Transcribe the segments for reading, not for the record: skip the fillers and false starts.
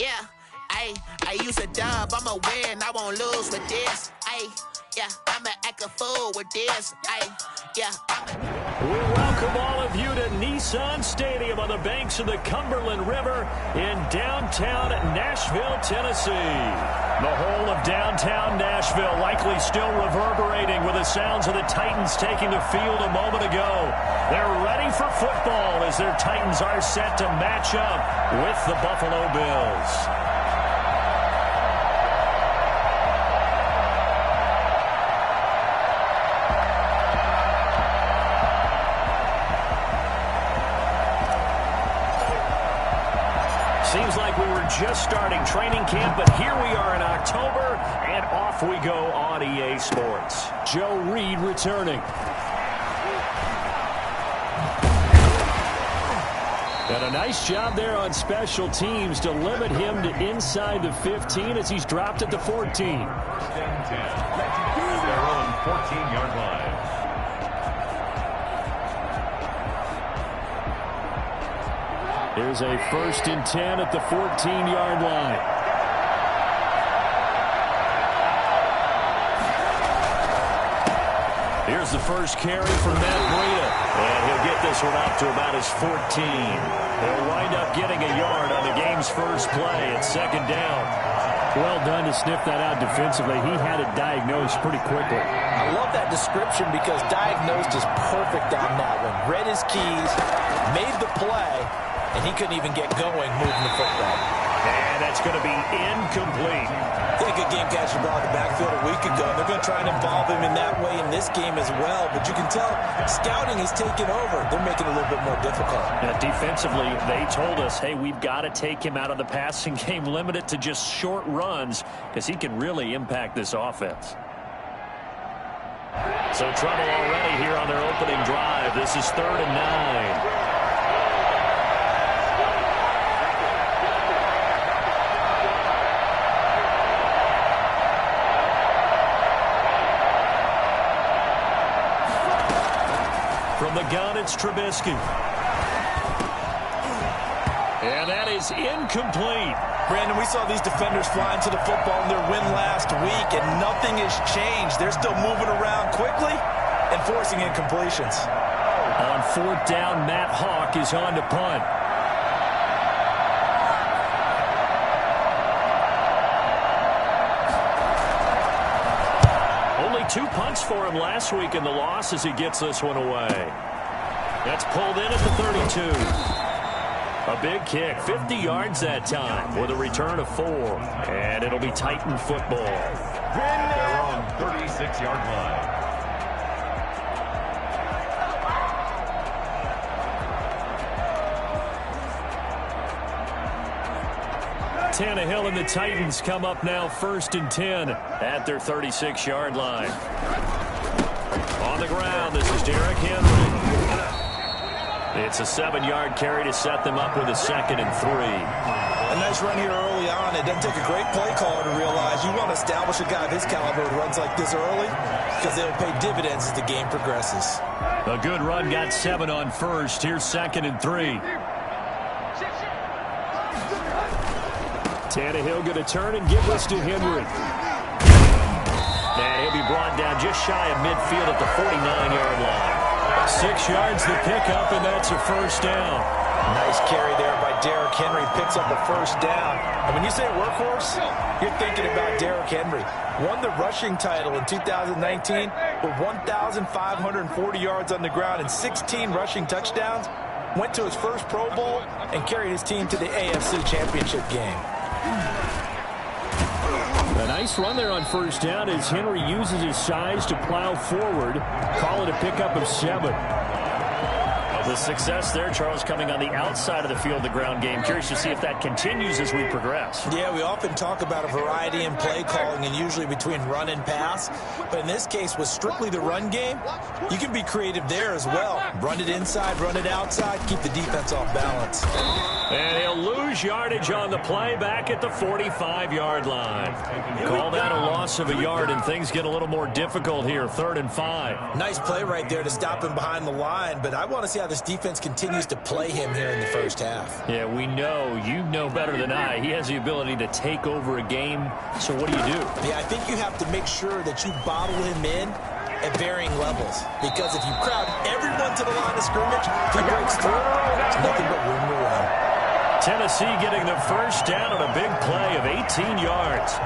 Yeah, I use a dub, I'ma win, I won't lose with this. Yeah, I'ma act a fool with this. Yeah. We welcome all of you to Nissan Stadium on the banks of the Cumberland River in downtown Nashville, Tennessee. The whole of downtown Nashville likely still reverberating with the sounds of the Titans taking the field a moment ago. They're ready for football as their Titans are set to match up with the Buffalo Bills. Seems like we were just starting training camp, but here we are in October, and off we go on EA Sports. Joe Reed returning. And a nice job there on special teams to limit him to inside the 15 as he's dropped at the 14. They're on 14-yard line. Here's a 1st and 10 at the 14-yard line. Here's the first carry from Matt Breida. And he'll get this one up to about his 14. He'll wind up getting a yard on the game's first play at 2nd down. Well done to sniff that out defensively. He had it diagnosed pretty quickly. I love that description because diagnosed is perfect on that one. Read his keys, made the play, and he couldn't even get going moving the football. And that's going to be incomplete. They had a good game catching the ball in the backfield a week ago. They're going to try and involve him in that way in this game as well. But you can tell scouting is taking over. They're making it a little bit more difficult. Defensively, they told us, hey, we've got to take him out of the passing game, limit it to just short runs because he can really impact this offense. So trouble already here on their opening drive. This is 3rd and 9. From the gun, it's Trubisky. And that is incomplete. Brandon, we saw these defenders flying to the football in their win last week, and nothing has changed. They're still moving around quickly and forcing incompletions. On 4th down, Matt Hawk is on to punt. Only 2 punts for him last week in the loss as he gets this one away. That's pulled in at the 32. A big kick, 50 yards that time with a return of 4. And it'll be Titan football. They're on 36-yard line. Tannehill and the Titans come up now 1st and 10 at their 36-yard line. On the ground, this is Derrick Henry. It's a 7-yard carry to set them up with a 2nd and 3. A nice run here early on. It doesn't take a great play caller to realize you want to establish a guy of his caliber who runs like this early because they'll pay dividends as the game progresses. A good run, got 7 on 1st. Here's 2nd and 3. Tannehill going to turn and give this to Henry. And he'll be brought down just shy of midfield at the 49-yard line. 6 yards the pickup, and that's a 1st down. Nice carry there by Derrick Henry. Picks up a 1st down. And when you say workhorse, you're thinking about Derrick Henry. Won the rushing title in 2019 with 1,540 yards on the ground and 16 rushing touchdowns. Went to his first Pro Bowl and carried his team to the AFC Championship game. A nice run there on 1st down as Henry uses his size to plow forward. Call it a pickup of 7. The success there, Charles, coming on the outside of the field, the ground game. Curious to see if that continues as we progress. Yeah, we often talk about a variety in play calling and usually between run and pass. But in this case, with strictly the run game, you can be creative there as well. Run it inside, run it outside, keep the defense off balance. And he'll lose yardage on the play back at the 45-yard line. Call that a loss of a yard, and things get a little more difficult here, 3rd and 5. Nice play right there to stop him behind the line, but I want to see how the this defense continues to play him here in the first half. Yeah, we know. You know better than I. He has the ability to take over a game. So what do you do? Yeah, I think you have to make sure that you bottle him in at varying levels. Because if you crowd everyone to the line of scrimmage, if he breaks through, there's nothing but room to run. Tennessee getting the first down on a big play of 18 yards.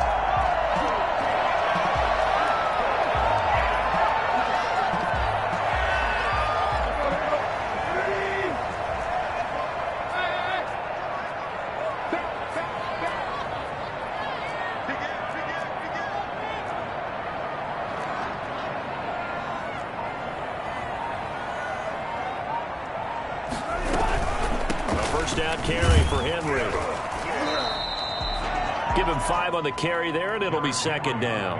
Down carry for Henry. Give him 5 on the carry there, and it'll be second down.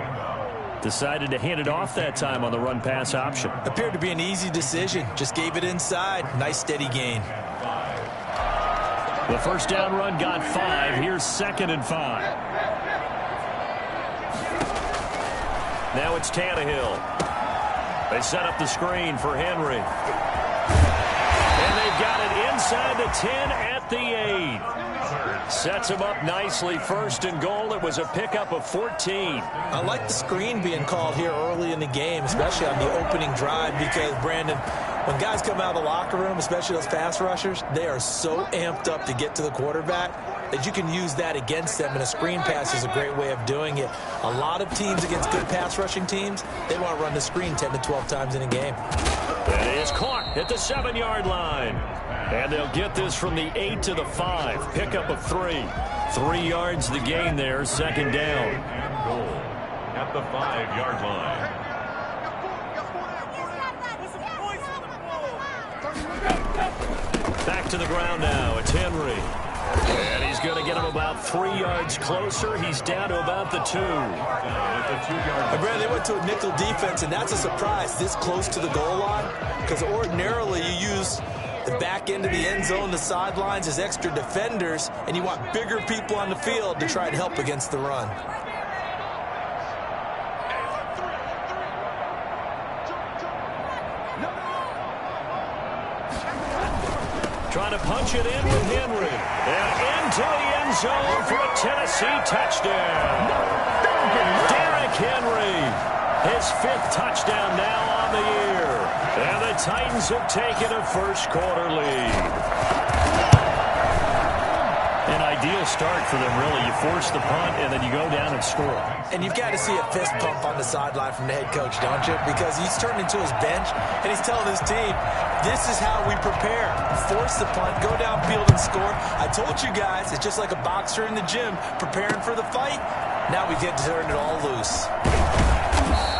Decided to hand it off that time on the run-pass option. Appeared to be an easy decision. Just gave it inside. Nice steady gain. The first down run got 5. Here's second and 5. Now it's Tannehill. They set up the screen for Henry. And they've got it inside the 10 at the 8. Sets him up nicely. First and goal. It was a pickup of 14. I like the screen being called here early in the game, especially on the opening drive, because, Brandon, when guys come out of the locker room, especially those pass rushers, they are so amped up to get to the quarterback that you can use that against them, and a screen pass is a great way of doing it. A lot of teams against good pass rushing teams, they want to run the screen 10 to 12 times in a game. That is caught at the 7-yard line. And they'll get this from the 8 to the 5. Pickup of 3. 3 yards the gain there, second down. Goal at the 5-yard line. Back to the ground now. It's Henry. And he's going to get him about 3 yards closer. He's down to about the 2. And Brad, they went to a nickel defense, and that's a surprise this close to the goal line, because ordinarily you use the back end of the end zone, the sidelines as extra defenders, and you want bigger people on the field to try and help against the run. Trying to punch it in with Henry. And into the end zone for a Tennessee touchdown. Derrick Henry, his 5th touchdown now on the year. And the Titans have taken a first-quarter lead. An ideal start for them, really. You force the punt, and then you go down and score. And you've got to see a fist pump on the sideline from the head coach, don't you? Because he's turned into his bench, and he's telling his team, this is how we prepare. Force the punt, go downfield and score. I told you guys, it's just like a boxer in the gym preparing for the fight. Now we get to turn it all loose.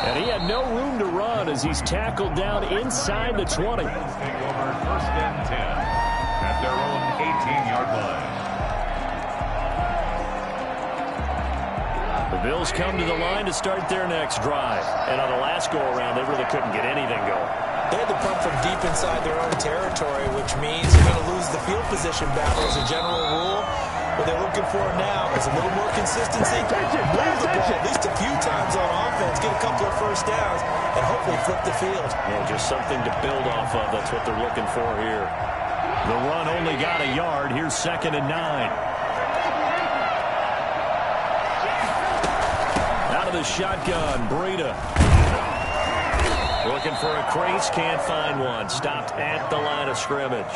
And he had no room to run as he's tackled down inside the 20. Take over first and 10 at their own 18-yard line. The Bills come to the line to start their next drive. And on the last go-around, they really couldn't get anything going. They had to punt from deep inside their own territory, which means you're going to lose the field position battle as a general rule. What they're looking for now is a little more consistency. Move the ball at least a few times on offense, get a couple of first downs, and hopefully flip the field. Yeah, just something to build off of. That's what they're looking for here. The run only got a yard. Here's second and 9. Out of the shotgun, Breida. Looking for a crease, can't find one. Stopped at the line of scrimmage.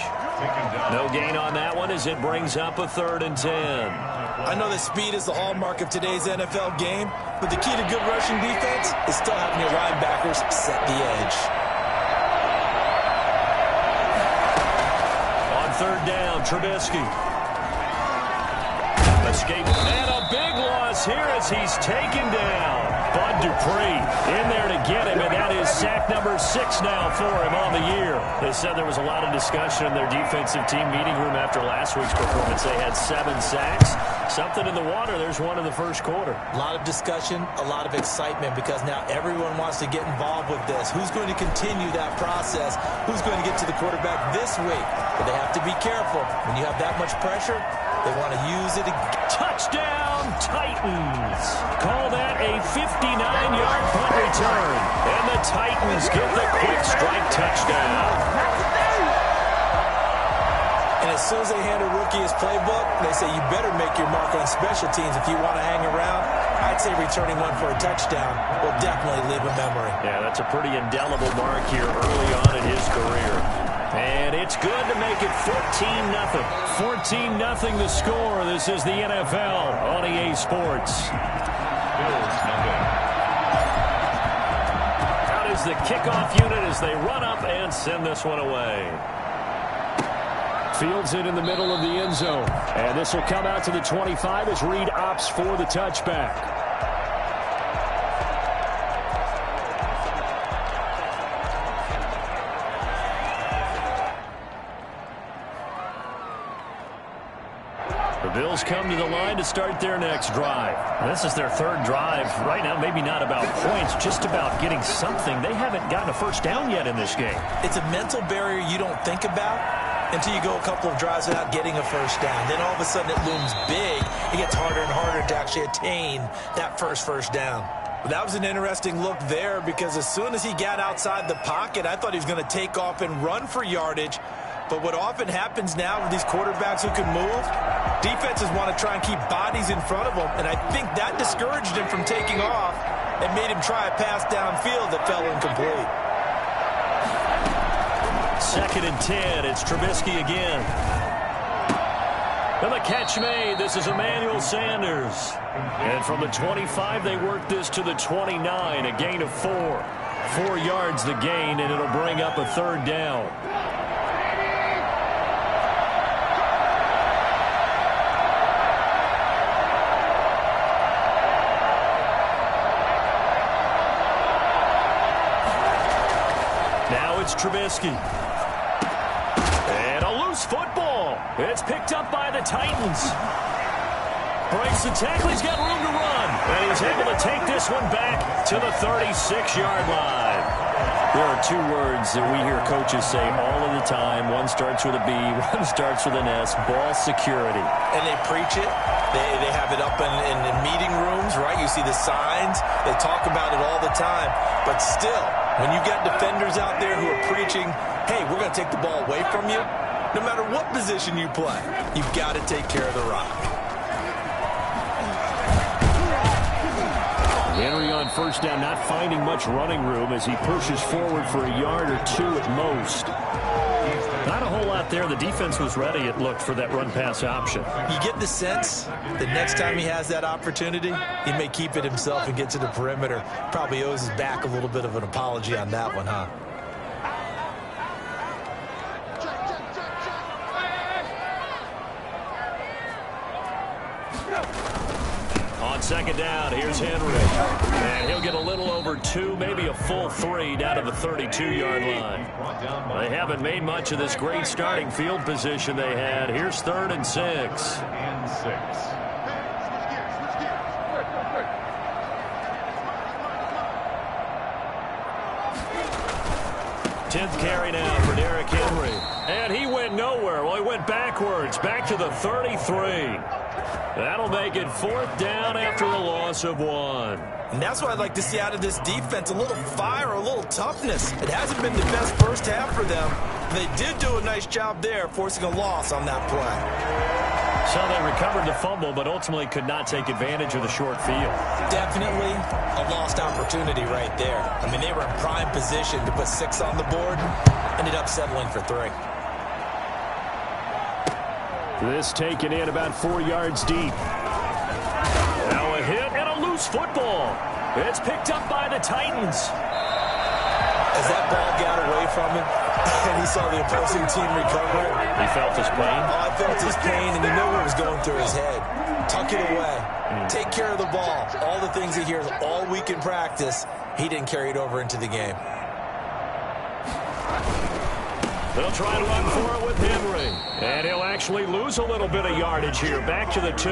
No gain on that one as it brings up a 3rd and 10. I know that speed is the hallmark of today's NFL game, but the key to good rushing defense is still having your linebackers set the edge. On 3rd down, Trubisky. Escape and a big loss here as he's taken down. Bud Dupree in there to get him, and that is sack number 6 now for him on the year. They said there was a lot of discussion in their defensive team meeting room after last week's performance. They had 7 sacks. Something in the water. There's one in the first quarter. A lot of discussion, a lot of excitement, because now everyone wants to get involved with this. Who's going to continue that process? Who's going to get to the quarterback this week? But they have to be careful. When you have that much pressure, they want to use it again. Touchdown, Titans. Call that a 59-yard punt return. And the Titans get the quick strike touchdown. as soon as they hand a rookie his playbook, they say you better make your mark on special teams if you want to hang around. I'd say returning one for a touchdown will definitely leave a memory. Yeah, that's a pretty indelible mark here early on in his career. And it's good to make it 14-0. 14-0 the score. This is the NFL on EA Sports. Out is the kickoff unit as they run up and send this one away. Fields it in the middle of the end zone. And this will come out to the 25 as Reed opts for the touchback. The Bills come to the line to start their next drive. This is their third drive. Right now, maybe not about points, just about getting something. They haven't gotten a first down yet in this game. It's a mental barrier you don't think about until you go a couple of drives without getting a first down. Then all of a sudden it looms big. It gets harder and harder to actually attain that first down. But that was an interesting look there because as soon as he got outside the pocket, I thought he was going to take off and run for yardage. But what often happens now with these quarterbacks who can move, defenses want to try and keep bodies in front of them, and I think that discouraged him from taking off and made him try a pass downfield that fell incomplete. 2nd and 10. It's Trubisky again. And the catch made. This is Emmanuel Sanders. And from the 25, they work this to the 29. A gain of 4. 4 yards the gain, and it'll bring up a third down. It's Trubisky. And a loose football. It's picked up by the Titans. Breaks the tackle. He's got room to run. And he's able to take this one back to the 36-yard line. There are 2 words that we hear coaches say all of the time. One starts with a B, one starts with an S. Ball security. And they preach it. They have it up in meeting rooms, right? You see the signs. They talk about it all the time. But still, when you've got defenders out there who are preaching, hey, we're going to take the ball away from you, no matter what position you play, you've got to take care of the rock. Henry on first down, not finding much running room as he pushes forward for a yard or 2 at most. Not a whole lot there. The defense was ready, it looked, for that run-pass option. You get the sense that next time he has that opportunity, he may keep it himself and get to the perimeter. Probably owes his back a little bit of an apology on that one, huh? On 2nd down, here's Henry. And he'll get a little over 2, maybe a full 3 down to the 32-yard line. They haven't made much of this great starting field position they had. Here's 3rd and 6. 10th carry now for Derrick Henry. And he went nowhere. Well, he went backwards, back to the 33. That'll make it 4th down after a loss of 1. And that's what I'd like to see out of this defense, a little fire, a little toughness. It hasn't been the best first half for them. They did do a nice job there, forcing a loss on that play. So they recovered the fumble, but ultimately could not take advantage of the short field. Definitely a lost opportunity right there. I mean, they were in prime position to put 6 on the board, ended up settling for 3. This taken in about 4 yards deep. Now a hit and a loose football. It's picked up by the Titans. As that ball got away from him, and he saw the opposing team recover it. He felt his pain? Oh, I felt his pain, and he knew what was going through his head. Tuck it away. Take care of the ball. All the things he hears all week in practice, he didn't carry it over into the game. They'll try to run for it with Henry. And he'll actually lose a little bit of yardage here. Back to the 2.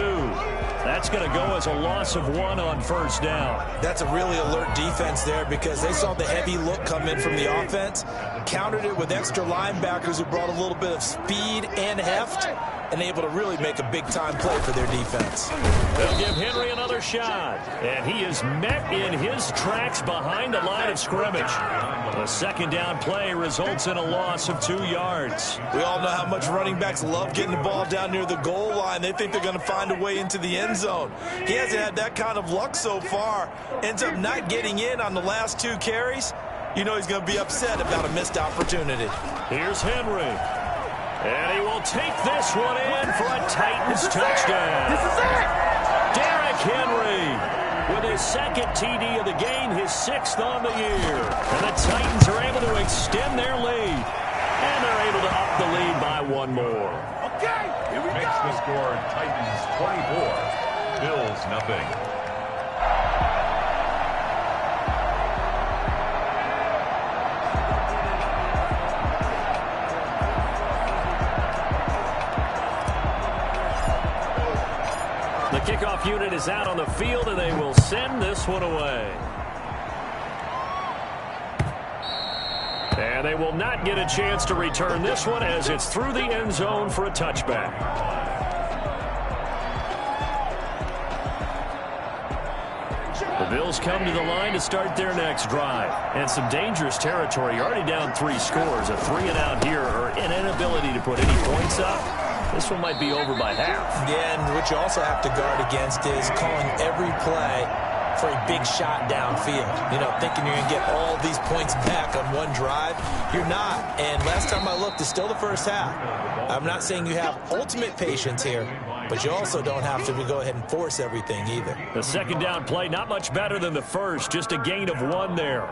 That's going to go as a loss of 1 on first down. That's a really alert defense there because they saw the heavy look come in from the offense, countered it with extra linebackers who brought a little bit of speed and heft, and able to really make a big-time play for their defense. They'll give Henry another shot, and he is met in his tracks behind the line of scrimmage. The second down play results in a loss of 2 yards. We all know how much running backs love getting the ball down near the goal line. They think they're going to find a way into the end zone. He hasn't had that kind of luck so far. Ends up not getting in on the last 2 carries. You know he's going to be upset about a missed opportunity. Here's Henry. And he will take this one in for a Titans touchdown. This is it! Derrick Henry with his second TD of the game, his 6th on the year. And the Titans are able to extend their lead. And they're able to up the lead by 1 more. Okay, here we Makes go. the score Titans 24, Bills nothing. The kickoff unit is out on the field, and they will send this one away. And they will not get a chance to return this one as it's through the end zone for a touchback. The Bills come to the line to start their next drive. And some dangerous territory. You're already down 3 scores. A 3 and out here, or an inability to put any points up. This one might be over by half. Yeah, and what you also have to guard against is calling every play for a big shot downfield. You know, thinking you're going to get all these points back on one drive. You're not. And last time I looked, it's still the first half. I'm not saying you have ultimate patience here, but you also don't have to go ahead and force everything either. The second down play, not much better than the first. Just a gain of 1 there.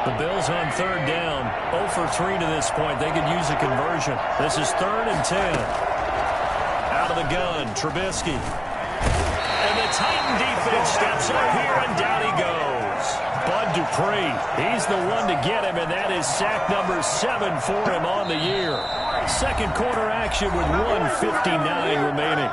The Bills on 3rd down, 0 for 3 to this point. They could use a conversion. This is 3rd and 10. Out of the gun, Trubisky. And the Titan defense steps up here, and down he goes. Bud Dupree, he's the one to get him, and that is sack number 7 for him on the year. Second quarter action with 1:59 remaining.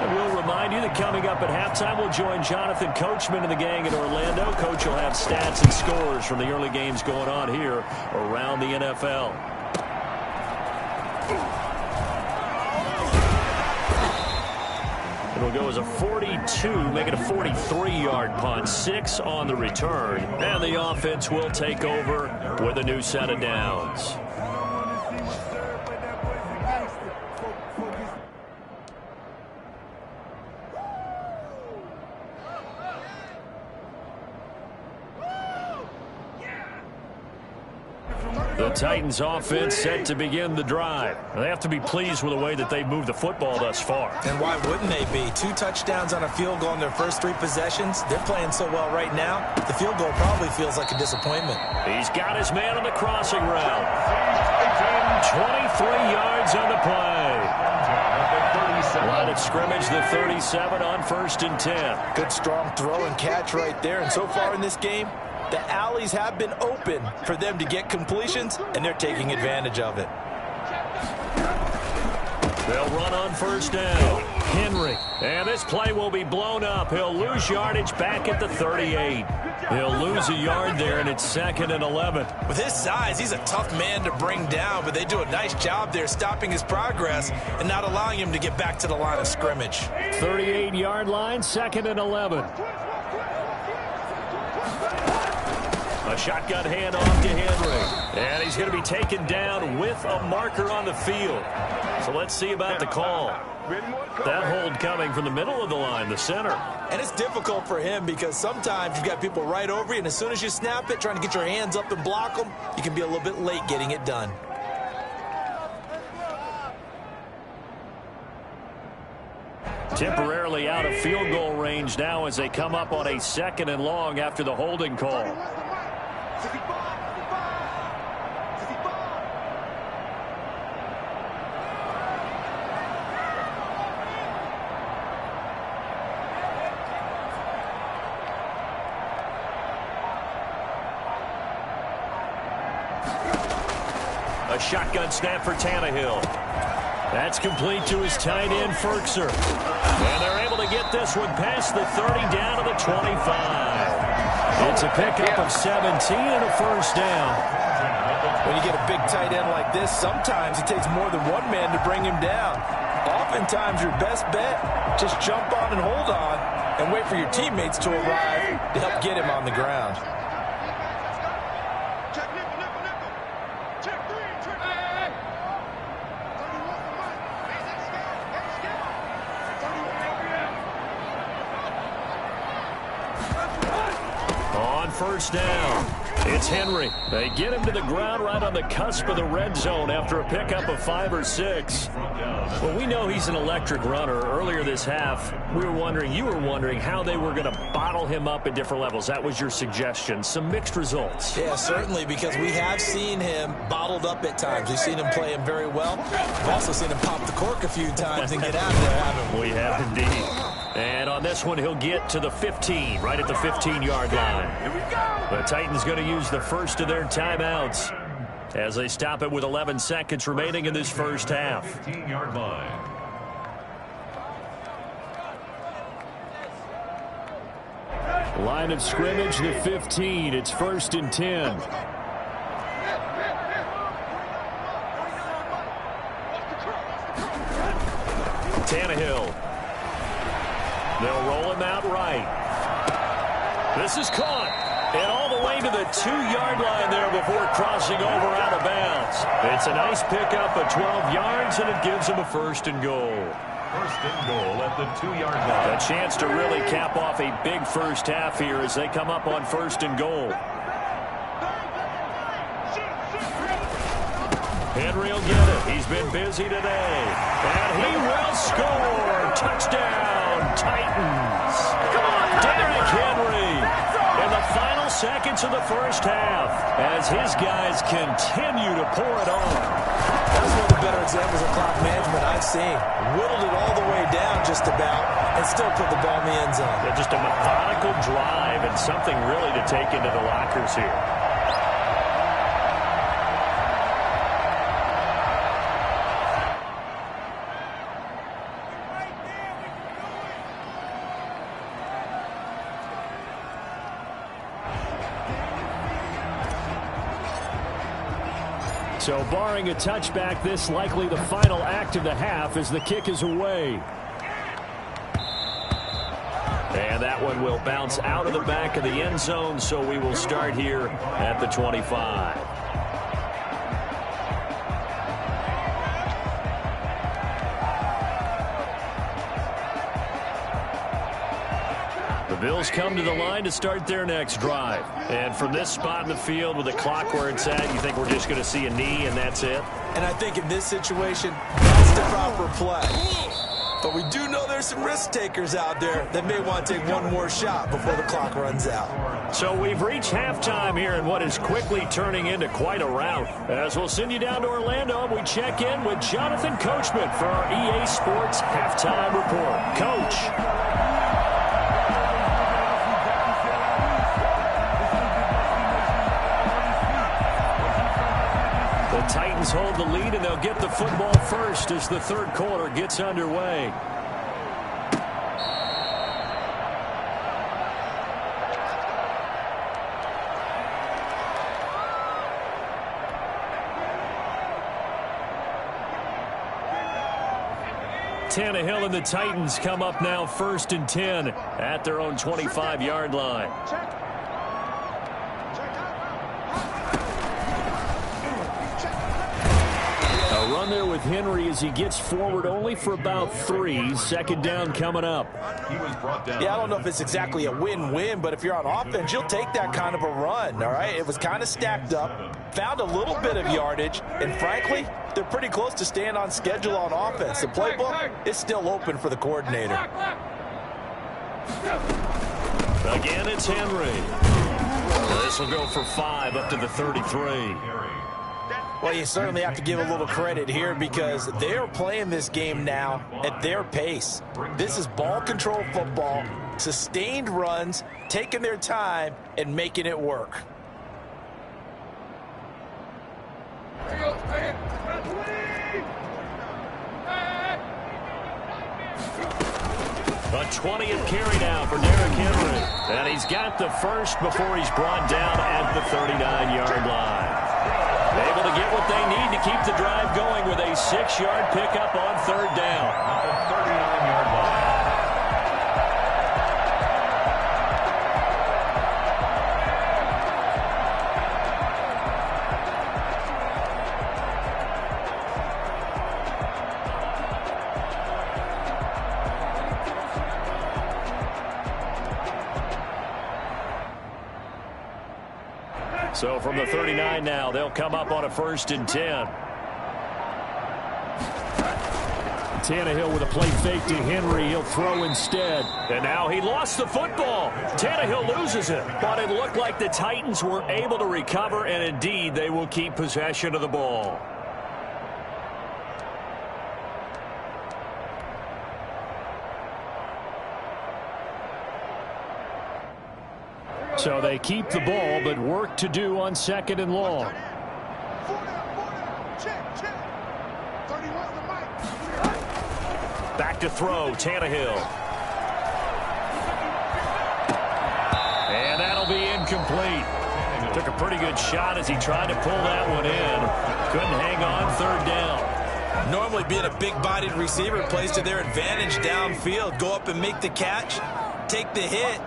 And we'll remind you that coming up at halftime, we'll join Jonathan Coachman and the gang in Orlando. Coach will have stats and scores from the early games going on here around the NFL. It'll go as a 42, make it a 43-yard punt, 6 on the return. And the offense will take over with a new set of downs. The Titans offense set to begin the drive. They have to be pleased with the way that they've moved the football thus far. And why wouldn't they be? 2 touchdowns on a field goal in their first 3 possessions. They're playing so well right now, the field goal probably feels like a disappointment. He's got his man on the crossing route. 23 yards on the play. Line of scrimmage, the 37 on 1st and 10. Good strong throw and catch right there. And so far in this game, the alleys have been open for them to get completions, and they're taking advantage of it. They'll run on 1st down. Henry. And this play will be blown up. He'll lose yardage back at the 38. He'll lose a yard there, and it's 2nd and 11. With his size, he's a tough man to bring down, but they do a nice job there stopping his progress and not allowing him to get back to the line of scrimmage. 38-yard line, 2nd and 11. A shotgun handoff to Henry. And he's going to be taken down with a marker on the field. So let's see about the call. That hold coming from the middle of the line, the center. And it's difficult for him because sometimes you've got people right over you, and as soon as you snap it, trying to get your hands up and block them, you can be a little bit late getting it done. Temporarily out of field goal range now as they come up on a 2nd and long after the holding call. A shotgun snap for Tannehill. That's complete to his tight end, Ferkser. And they're able to get this one past the 30 down to the 25. It's a pickup of 17 and a 1st down. When you get a big tight end like this, sometimes it takes more than one man to bring him down. Oftentimes, your best bet, just jump on and hold on and wait for your teammates to arrive to help get him on the ground. On first down, it's Henry. They get him to the ground right on the cusp of the red zone after a pickup of 5 or 6. Well, we know he's an electric runner. Earlier this half, you were wondering how they were going to bottle him up at different levels. That was your suggestion. Some mixed results. Yeah, certainly, because we have seen him bottled up at times. We've seen him play him very well. We've also seen him pop the cork a few times and get out of there, haven't we? We have indeed. And on this one, he'll get to the 15, right at the 15-yard line. The Titans going to use the first of their timeouts as they stop it with 11 seconds remaining in this first half. 15-yard line. Line of scrimmage, the 15. It's 1st and 10. Tannehill. They'll roll him out right. This is caught. And all the way to the 2-yard line there before crossing over out of bounds. It's a nice pickup of 12 yards, and it gives them a 1st and goal. 1st and goal at the 2-yard line. A chance to really cap off a big first half here as they come up on 1st and goal. Henry will get it. He's been busy today. And he will score. Touchdown, Titans. Come on, Derrick Henry. In the final seconds of the first half as his guys continue to pour it on. That's one of the better examples of clock management I've seen. Whittled it all the way down just about and still put the ball in the end zone. Yeah, just a methodical drive and something really to take into the lockers here. So barring a touchback, this likely the final act of the half as the kick is away. And that one will bounce out of the back of the end zone, so we will start here at the 25. The Bills come to the line to start their next drive. And from this spot in the field with the clock where it's at, you think we're just going to see a knee and that's it? And I think in this situation, that's the proper play. But we do know there's some risk takers out there that may want to take one more shot before the clock runs out. So we've reached halftime here in what is quickly turning into quite a rout. As we'll send you down to Orlando, we check in with Jonathan Coachman for our EA Sports Halftime Report. Coach. The Titans hold the lead, and they'll get the football first as the third quarter gets underway. Tannehill and the Titans come up now 1st and 10 at their own 25-yard line. Run there with Henry as he gets forward only for about 3. 2nd down coming up. He was brought down. Yeah, I don't know if it's exactly a win-win, but if you're on offense, you'll take that kind of a run, all right? It was kind of stacked up, found a little bit of yardage, and frankly, they're pretty close to staying on schedule on offense. The playbook is still open for the coordinator. Again, it's Henry. This will go for 5 up to the 33. Well, you certainly have to give a little credit here because they are playing this game now at their pace. This is ball control football, sustained runs, taking their time, and making it work. A 20th carry now for Derrick Henry. And he's got the first before he's brought down at the 39-yard line. Able get what they need to keep the drive going with a 6-yard pickup on third down. At the 39-yard line. So from the 39 now, they'll come up on a 1st and 10. Tannehill with a play fake to Henry. He'll throw instead. And now he lost the football. Tannehill loses it. But it looked like the Titans were able to recover, and indeed they will keep possession of the ball. So they keep the ball, but work to do on 2nd and long. Back to throw, Tannehill. And that'll be incomplete. Took a pretty good shot as he tried to pull that one in. Couldn't hang on 3rd down. Normally being a big-bodied receiver plays to their advantage downfield. Go up and make the catch, take the hit,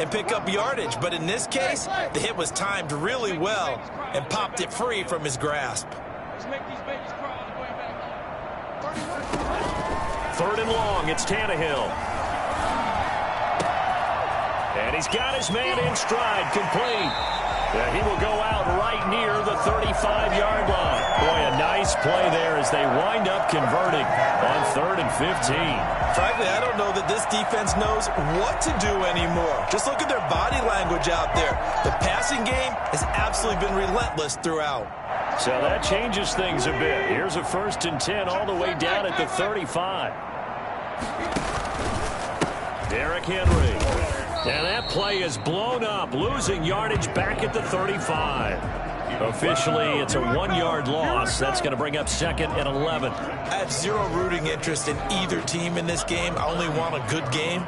and pick up yardage. But in this case, the hit was timed really well and popped it free from his grasp. 3rd and long, it's Tannehill. And he's got his man in stride, complete. Yeah, he will go out right near the 35-yard line. Boy, a nice play there as they wind up converting on 3rd and 15. Frankly, I don't know that this defense knows what to do anymore. Just look at their body language out there. The passing game has absolutely been relentless throughout. So that changes things a bit. Here's a 1st and 10 all the way down at the 35. Derrick Henry. And that play is blown up, losing yardage back at the 35. Officially, it's a 1-yard loss. That's going to bring up 2nd and 11. I have zero rooting interest in either team in this game. I only want a good game.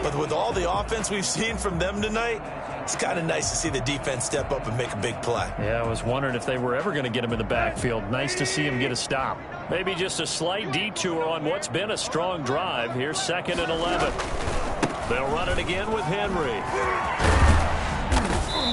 But with all the offense we've seen from them tonight, it's kind of nice to see the defense step up and make a big play. Yeah, I was wondering if they were ever going to get him in the backfield. Nice to see him get a stop. Maybe just a slight detour on what's been a strong drive. Here's 2nd and 11. They'll run it again with Henry.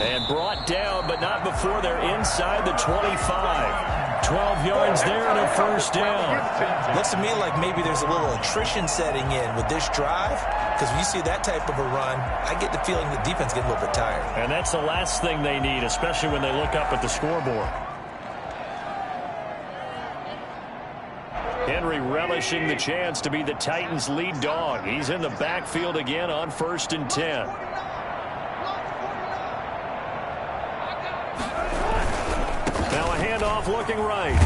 And brought down, but not before they're inside the 25. 12 yards there and a 1st down. Looks to me like maybe there's a little attrition setting in with this drive, because when you see that type of a run, I get the feeling the defense getting a little bit tired. And that's the last thing they need, especially when they look up at the scoreboard. Henry relishing the chance to be the Titans' lead dog. He's in the backfield again on 1st and 10. Now a handoff looking right.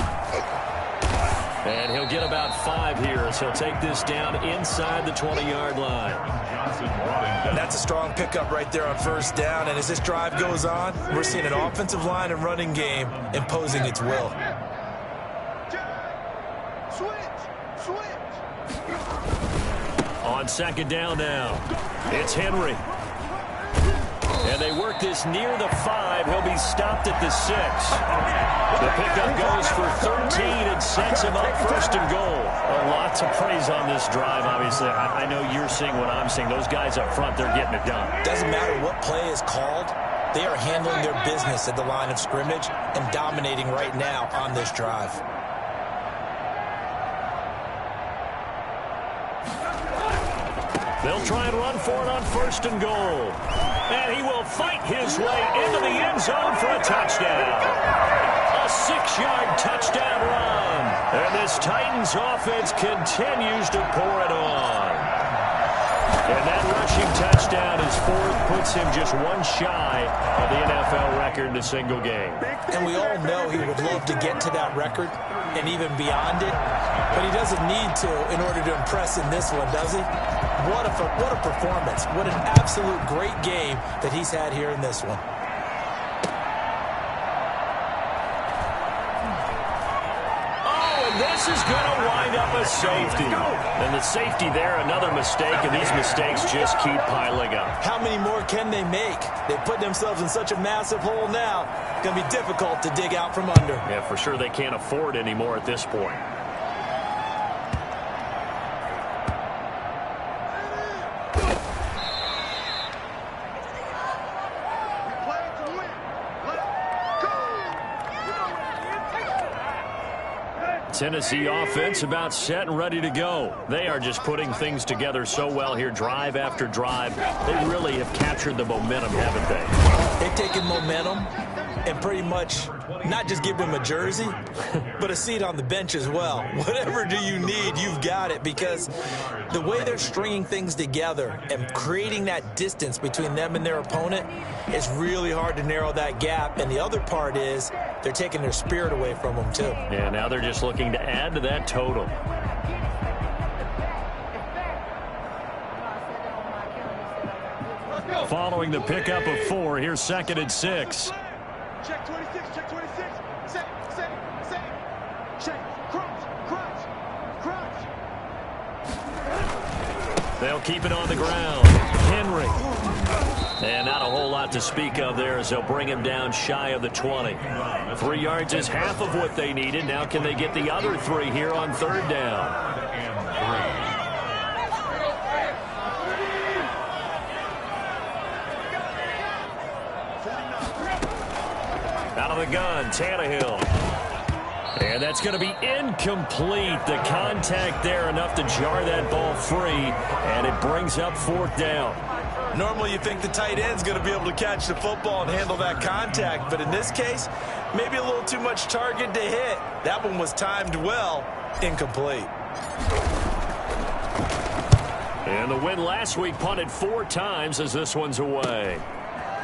And he'll get about 5 here as he'll take this down inside the 20-yard line. That's a strong pickup right there on 1st down. And as this drive goes on, we're seeing an offensive line and running game imposing its will. On 2nd down now, it's Henry. And they work this near the 5. He'll be stopped at the 6. The pickup goes for 13 and sets him up 1st and goal. Lots of praise on this drive, obviously. I know you're seeing what I'm seeing. Those guys up front, they're getting it done. Doesn't matter what play is called. They are handling their business at the line of scrimmage and dominating right now on this drive. They'll try and run for it on 1st and goal. And he will fight his way into the end zone for a touchdown. A 6-yard touchdown run. And this Titans offense continues to pour it on. And that rushing touchdown is 4th, puts him just 1 shy of the NFL record in a single game. And we all know he would love to get to that record and even beyond it. But he doesn't need to in order to impress in this one, does he? What a performance. What an absolute great game that he's had here in this one. Oh, and this is going to wind up a safety. And the safety there, another mistake, and these mistakes just keep piling up. How many more can they make? They put themselves in such a massive hole now. It's going to be difficult to dig out from under. Yeah, for sure they can't afford anymore at this point. Tennessee offense about set and ready to go. They are just putting things together so well here, drive after drive. They really have captured the momentum, haven't they? They've taken momentum and pretty much not just give them a jersey, but a seat on the bench as well. Whatever do you need, you've got it, because the way they're stringing things together and creating that distance between them and their opponent is really hard to narrow that gap. And the other part is they're taking their spirit away from them, too. Yeah, now they're just looking to add to that total. Following the pickup of 4, here's 2nd and 6. Check 26, check 26. Set. Check. Crunch. They'll keep it on the ground. Henry. And not a whole lot to speak of there as they'll bring him down shy of the 20. 3 yards is half of what they needed. Now can they get the other 3 here on 3rd down? Out of the gun, Tannehill. And that's going to be incomplete. The contact there enough to jar that ball free, and it brings up 4th down. Normally you think the tight end's going to be able to catch the football and handle that contact, but in this case, maybe a little too much target to hit. That one was timed well, incomplete. And the win last week punted 4 times as this one's away.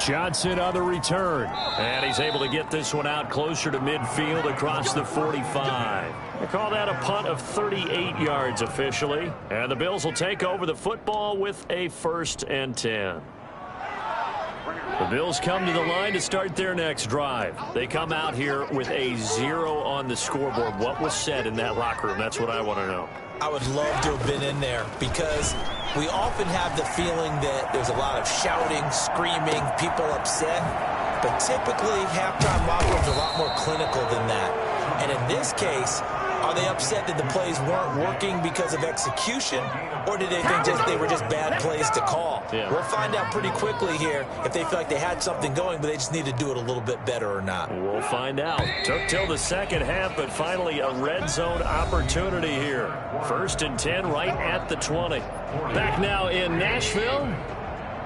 Johnson on the return. And he's able to get this one out closer to midfield across the 45. They call that a punt of 38 yards officially. And the Bills will take over the football with a 1st and 10. The Bills come to the line to start their next drive. They come out here with a 0 on the scoreboard. What was said in that locker room? That's what I want to know. I would love to have been in there, because we often have the feeling that there's a lot of shouting, screaming, people upset. But typically, halftime locker rooms are a lot more clinical than that. And in this case, are they upset that the plays weren't working because of execution, or did they think they were just bad plays to call? Yeah. We'll find out pretty quickly here if they feel like they had something going, but they just need to do it a little bit better or not. We'll find out. Took till the 2nd half, but finally a red zone opportunity here. 1st and 10 right at the 20. Back now in Nashville.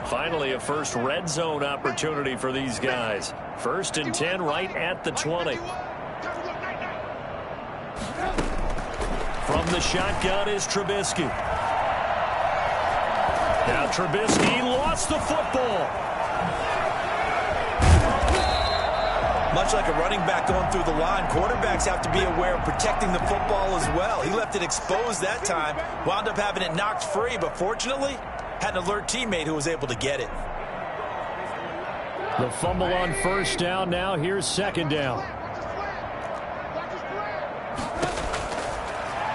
Finally a first red zone opportunity for these guys. 1st and 10 right at the 20. From the shotgun is Trubisky. Now Trubisky lost the football. Much like a running back going through the line, quarterbacks have to be aware of protecting the football as well. He left it exposed that time, wound up having it knocked free, but fortunately had an alert teammate who was able to get it. The fumble on 1st down. Now here's 2nd down.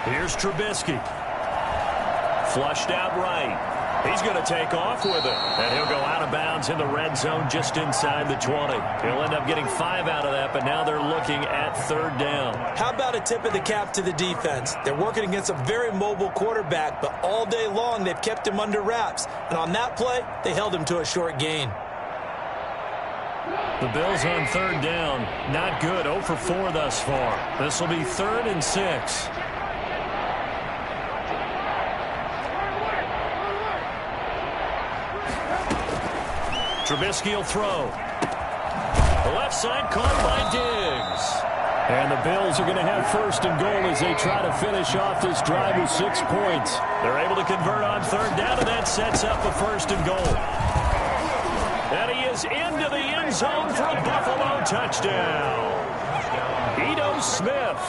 Here's Trubisky. Flushed out right. He's going to take off with it. And he'll go out of bounds in the red zone just inside the 20. He'll end up getting 5 out of that, but now they're looking at 3rd down. How about a tip of the cap to the defense? They're working against a very mobile quarterback, but all day long they've kept him under wraps. And on that play, they held him to a short gain. The Bills on 3rd down. Not good. 0 for 4 thus far. This will be 3rd and 6. Trubisky will throw. The left side caught by Diggs. And the Bills are going to have 1st and goal as they try to finish off this drive with 6 points. They're able to convert on 3rd down, and that sets up a 1st and goal. And he is into the end zone for a Buffalo touchdown. Ito Smith,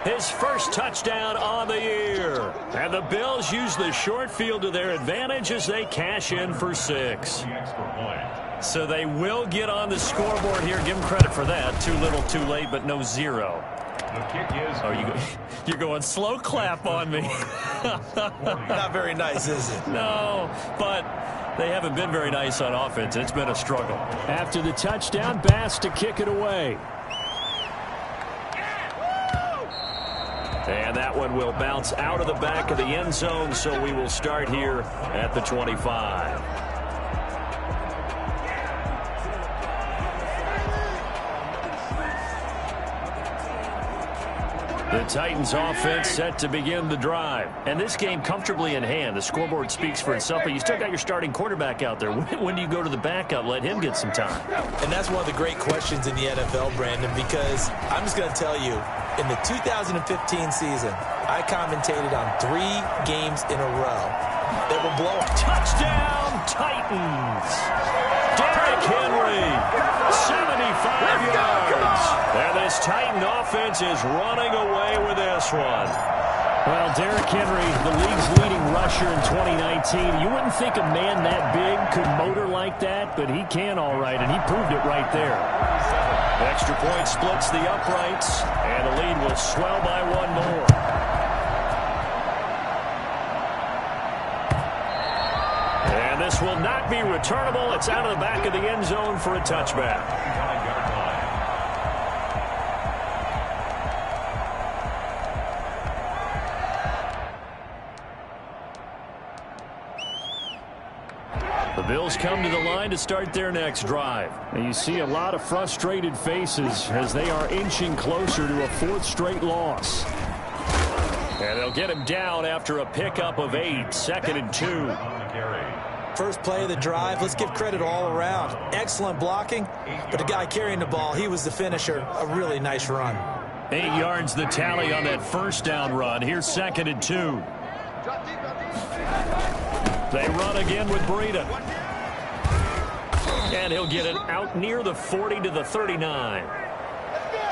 his 1st touchdown on the year. And the Bills use the short field to their advantage as they cash in for 6. So they will get on the scoreboard here. Give them credit for that. Too little, too late, but no 0. The kick is You're going slow clap on me. Not very nice, is it? No, but they haven't been very nice on offense. It's been a struggle. After the touchdown, Bass to kick it away. And that one will bounce out of the back of the end zone, so we will start here at the 25. The Titans offense set to begin the drive. And this game comfortably in hand. The scoreboard speaks for itself, but you still got your starting quarterback out there. When do you go to the backup? Let him get some time. And that's one of the great questions in the NFL, Brandon, because I'm just going to tell you, in the 2015 season, I commentated on 3 games in a row that were blowing. Touchdown, Titans! Derrick Henry, 75 yards. And this Titan offense is running away with this one. Well, Derrick Henry, the league's leading rusher in 2019. You wouldn't think a man that big could motor like that, but he can all right, and he proved it right there. Extra point splits the uprights, and the lead will swell by 1 more. And this will not be returnable. It's out of the back of the end zone for a touchback. The Bills come to the line to start their next drive. And you see a lot of frustrated faces as they are inching closer to a 4th straight loss. And they'll get him down after a pickup of 8, 2nd and 2. First play of the drive, let's give credit all around. Excellent blocking, but the guy carrying the ball, he was the finisher. A really nice run. 8 yards the tally on that first down run. Here's 2nd and 2. They run again with Breida. And he'll get it out near the 40 to the 39.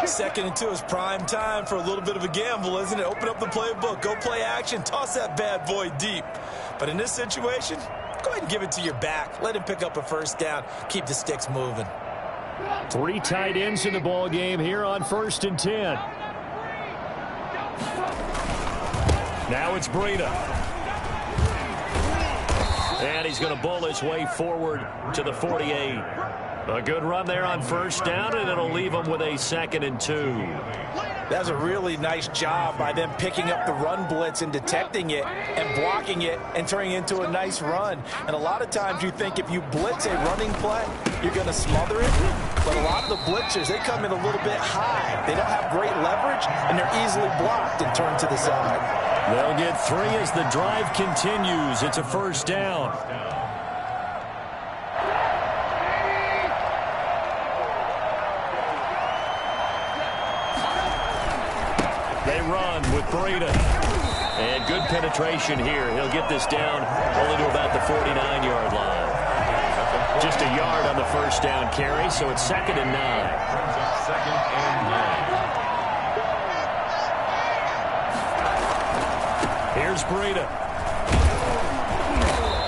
2nd and 2 is prime time for a little bit of a gamble, isn't it? Open up the playbook, go play action, toss that bad boy deep. But in this situation, go ahead and give it to your back. Let him pick up a first down. Keep the sticks moving. 3 tight ends in the ball game here on 1st and 10. Now it's Breida. And he's going to bull his way forward to the 48. A good run there on first down, and it'll leave him with a 2nd and 2. That's a really nice job by them picking up the run blitz and detecting it and blocking it and turning it into a nice run. And a lot of times you think if you blitz a running play, you're going to smother it. But a lot of the blitzers, they come in a little bit high. They don't have great leverage, and they're easily blocked and turned to the side. They'll get 3 as the drive continues. It's a first down. They run with Breida. And good penetration here. He'll get this down only to about the 49-yard line. Just a yard on the first down carry, so it's 2nd and 9. 2nd and 9. Here's Breida.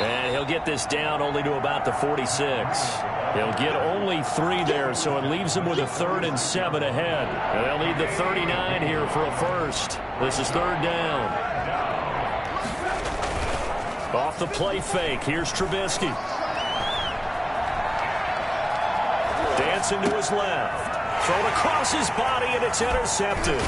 And he'll get this down only to about the 46. He'll get only 3 there, so it leaves him with a 3rd and 7 ahead. And they'll need the 39 here for a first. This is 3rd down. Off the play fake, here's Trubisky. Dancing to his left. Thrown across his body, and it's intercepted.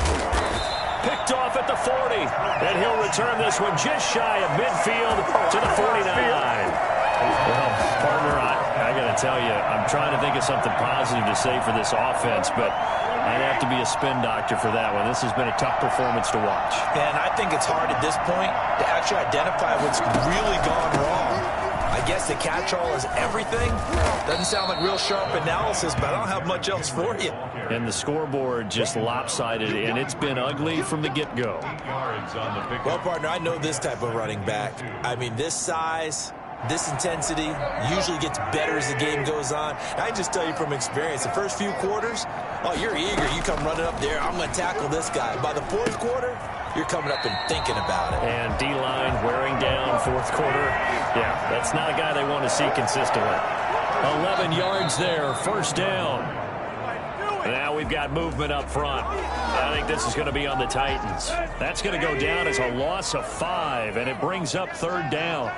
Picked off at the 40, and he'll return this one just shy of midfield to the 49. Well, partner, I got to tell you, I'm trying to think of something positive to say for this offense, but I'd have to be a spin doctor for that one. This has been a tough performance to watch. And I think it's hard at this point to actually identify what's really gone wrong. I guess the catch-all is everything. Doesn't sound like real sharp analysis, but I don't have much else for you. And the scoreboard just lopsided, and it's been ugly from the get-go. Well, partner, I know this type of running back. I mean, this size, this intensity usually gets better as the game goes on. And I just tell you from experience, the first few quarters, oh, you're eager. You come running up there, I'm going to tackle this guy. By the 4th quarter, you're coming up and thinking about it. And D-line wearing down 4th quarter. Yeah, that's not a guy they want to see consistently. 11 yards there, first down. Now we we've got movement up front. I think this is going to be on the Titans. That's going to go down as a loss of 5, and it brings up 3rd down.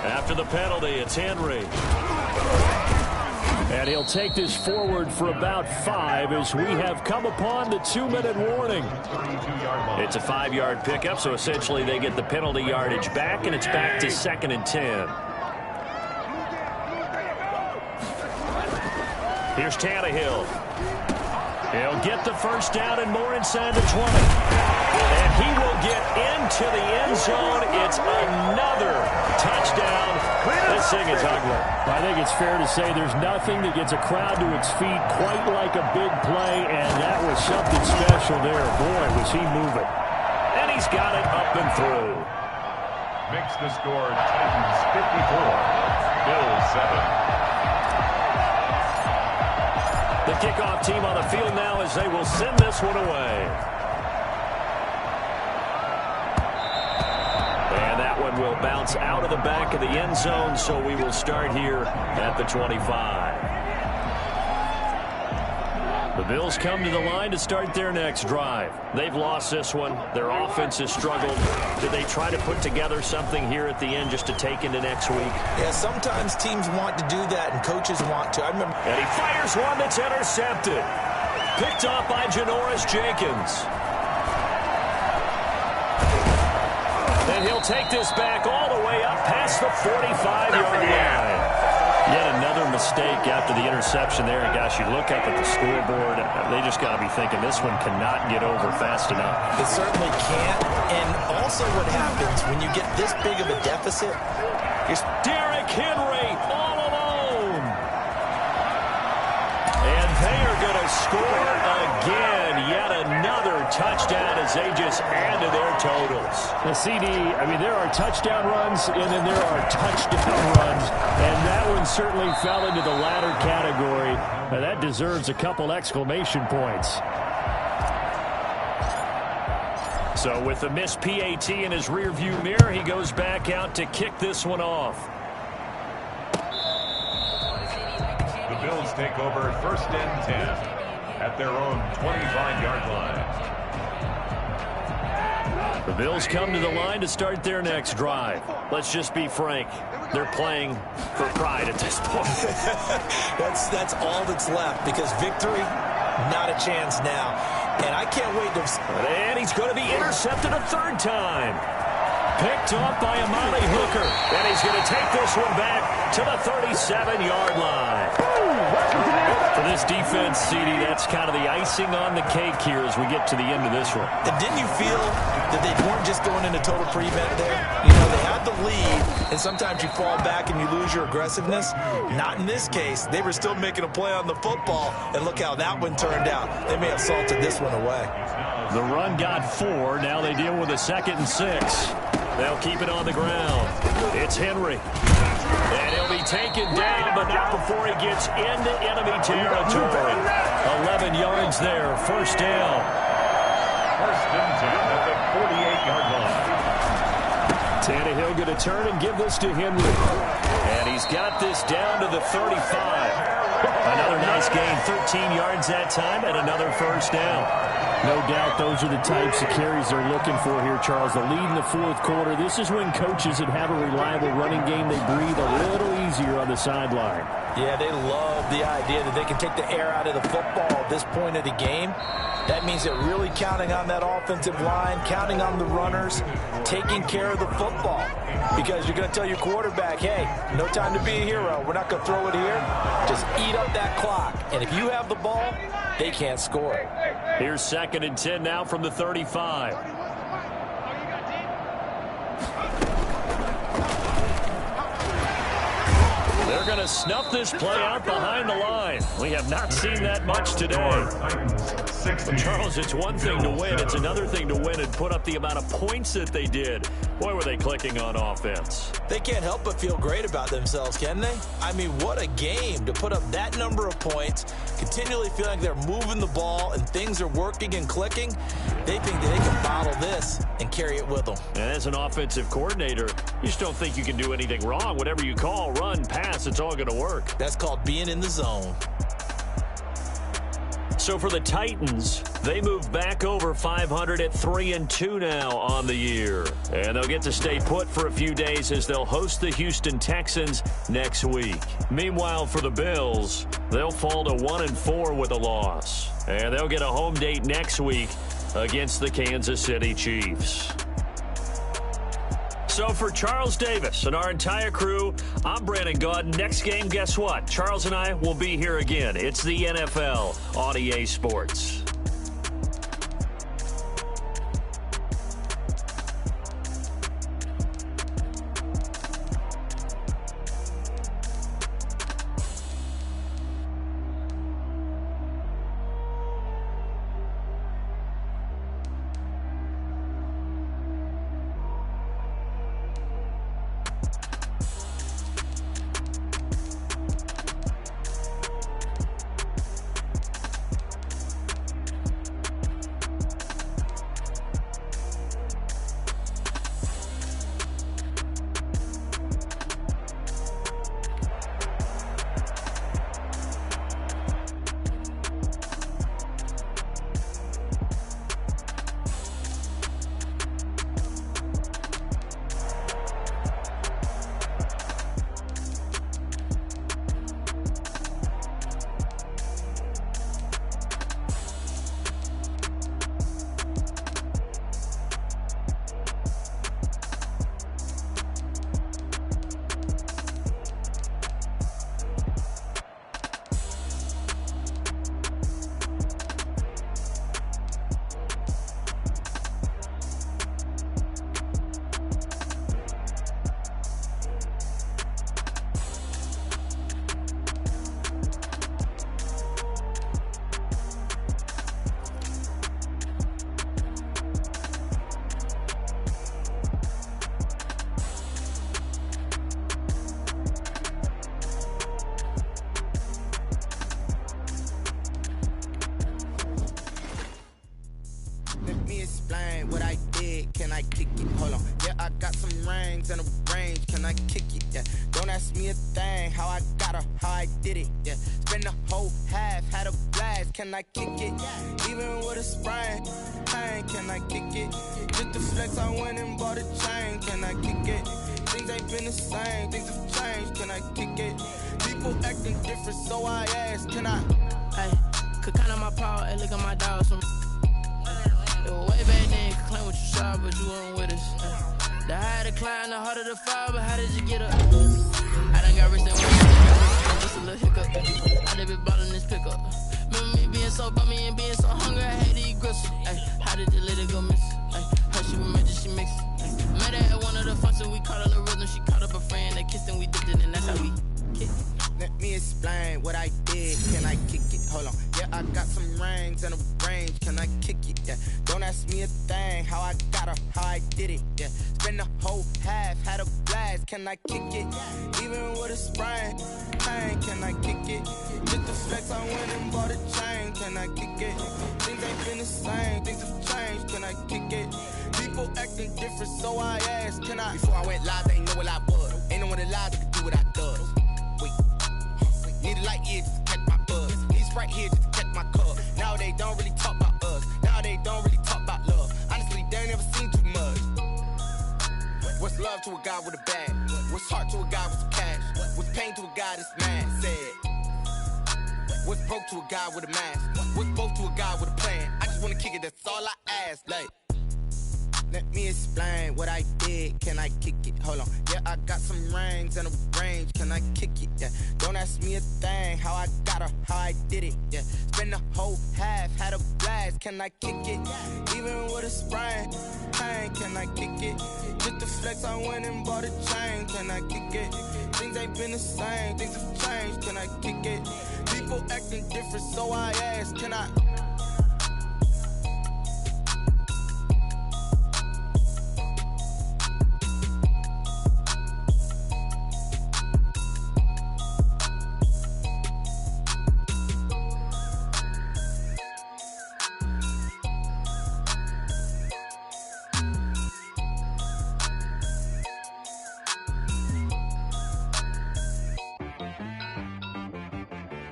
After the penalty, it's Henry. And he'll take this forward for about 5 as we have come upon the 2-minute warning. It's a 5-yard pickup, so essentially they get the penalty yardage back, and it's back to 2nd and 10. Here's Tannehill. He'll get the first down and more inside the 20. And he will get into the end zone. It's another touchdown. This thing is ugly. I think it's fair to say there's nothing that gets a crowd to its feet quite like a big play, and that was something special there. Boy, was he moving. And he's got it up and through. Makes the score Titans 54, Bills 7. The kickoff team on the field now as they will send this one away. And that one will bounce out of the back of the end zone, so we will start here at the 25. The Bills come to the line to start their next drive. They've lost this one. Their offense has struggled. Do they try to put together something here at the end just to take into next week? Yeah, sometimes teams want to do that and coaches want to. I remember. And he fires one that's intercepted. Picked off by Janoris Jenkins. And he'll take this back all the way up past the 45-yard line. Yet another mistake after the interception there. And gosh, you look up at the scoreboard, they just got to be thinking this one cannot get over fast enough. It certainly can't. And also what happens when you get this big of a deficit is Derrick Henry all alone. And they are going to score again. Yet another touchdown as they just add to their totals. The CD, I mean, there are touchdown runs, and then there are touchdown runs. And that one certainly fell into the latter category. Now, that deserves a couple exclamation points. So with the missed PAT in his rearview mirror, he goes back out to kick this one off. The Bills take over 1st and 10 at their own 25-yard line. The Bills come to the line to start their next drive. Let's just be frank. They're playing for pride at this point. that's all that's left, because victory, not a chance now. And I can't wait to... And he's going to be intercepted a 3rd time. Picked off by Amani Hooker. And he's going to take this one back to the 37-yard line. For this defense, CD, that's kind of the icing on the cake here as we get to the end of this one. And didn't you feel that they weren't just going into total prevent there? You know, they had the lead, and sometimes you fall back and you lose your aggressiveness. Not in this case. They were still making a play on the football, and look how that one turned out. They may have salted this one away. The run got 4. Now they deal with a 2nd and 6. They'll keep it on the ground. It's Henry. And he'll be taken down, but not before he gets into enemy territory. 11 yards there, 1st down. 1st and 10 at the 48-yard line. Tannehill going to turn and give this to Henry. And he's got this down to the 35. Another nice gain, 13 yards that time, and another 1st down. No doubt those are the types of carries they're looking for here, Charles. The lead in the 4th quarter. This is when coaches that have a reliable running game, they breathe a little easier on the sideline. Yeah, they love the idea that they can take the air out of the football at this point of the game. That means they're really counting on that offensive line, counting on the runners, taking care of the football. Because you're going to tell your quarterback, hey, no time to be a hero. We're not going to throw it here. Just eat up that clock. And if you have the ball, they can't score it. Here's 2nd and 10 now from the 35. They're going to snuff this play out behind the line. We have not seen that much today. But Charles, it's one thing to win. It's another thing to win and put up the amount of points that they did. Boy, were they clicking on offense. They can't help but feel great about themselves, can they? I mean, what a game to put up that number of points, continually feel like they're moving the ball and things are working and clicking. They think that they can bottle this and carry it with them. And as an offensive coordinator, you just don't think you can do anything wrong. Whatever you call, run, pass, it's all going to work. That's called being in the zone. So for the Titans, they move back over 500 at 3-2 now on the year. And they'll get to stay put for a few days as they'll host the Houston Texans next week. Meanwhile, for the Bills, they'll fall to 1-4 with a loss. And they'll get a home date next week against the Kansas City Chiefs. So for Charles Davis and our entire crew, I'm Brandon Gaudin. Next game, guess what? Charles and I will be here again. It's the NFL on EA Sports. What I did, can I kick it? Hold on, yeah, I got some rings and a range, can I kick it? Yeah, don't ask me a thing, how I got her, how I did it. Yeah, spend the whole half, had a blast, can I kick it? Even with a sprain, pain, can I kick it? Just the flex, I went and bought a chain, can I kick it? Things ain't been the same, things have changed, can I kick it? People acting different, so I ask, can I? Hey, could count on my power, hey, look at my dogs from. Way back then, you could claim what you saw, but you weren't with us. The higher the climb, the harder the fall, but how did you get up? I done got rich and just a little hiccup. I done been ballin' this pickup. Remember me being so bummy and being so hungry, I had to eat gristle. Ay, how did you let it go miss? Ay, her she was magic, she mixed. Met her at one of the functions, we caught her the rhythm. She caught up a friend, they kissed and we dipped it, and that's how we kicked. Let me explain what I did, can I kick it? Hold on, yeah, I got some rings and a range, can I kick it? Yeah, don't ask me a thing, how I got her, how I did it. Yeah, spend the whole half, had a blast, can I kick it? Even with a sprain, pain, can I kick it? Just the flex, I went and bought a chain, can I kick it? Things ain't been the same, things have changed, can I kick it? People acting different, so I asked, can I? Before I went live, they ain't know what I was. Ain't no one alive that could do what I does. Need a light here just to catch my buzz. Need Sprite here just to catch my cup. Now they don't really talk about us. Now they don't really talk about love. Honestly, they ain't never seen too much. What's love to a guy with a bag? What's heart to a guy with some cash? What's pain to a guy that's mad? Said. What's broke to a guy with a mask? What's both to a guy with a plan? I just wanna kick it, that's all I ask. Like, let me explain what I did, can I kick it? Hold on, yeah, I got some rings and a range, can I kick it? Yeah, don't ask me a thing, how I got her, how I did it. Yeah, spend the whole half, had a blast, can I kick it? Even with a sprain, pain, can I kick it? Just the flex, I went and bought a chain, can I kick it? Things ain't been the same, things have changed, can I kick it? People acting different, so I ask, can I?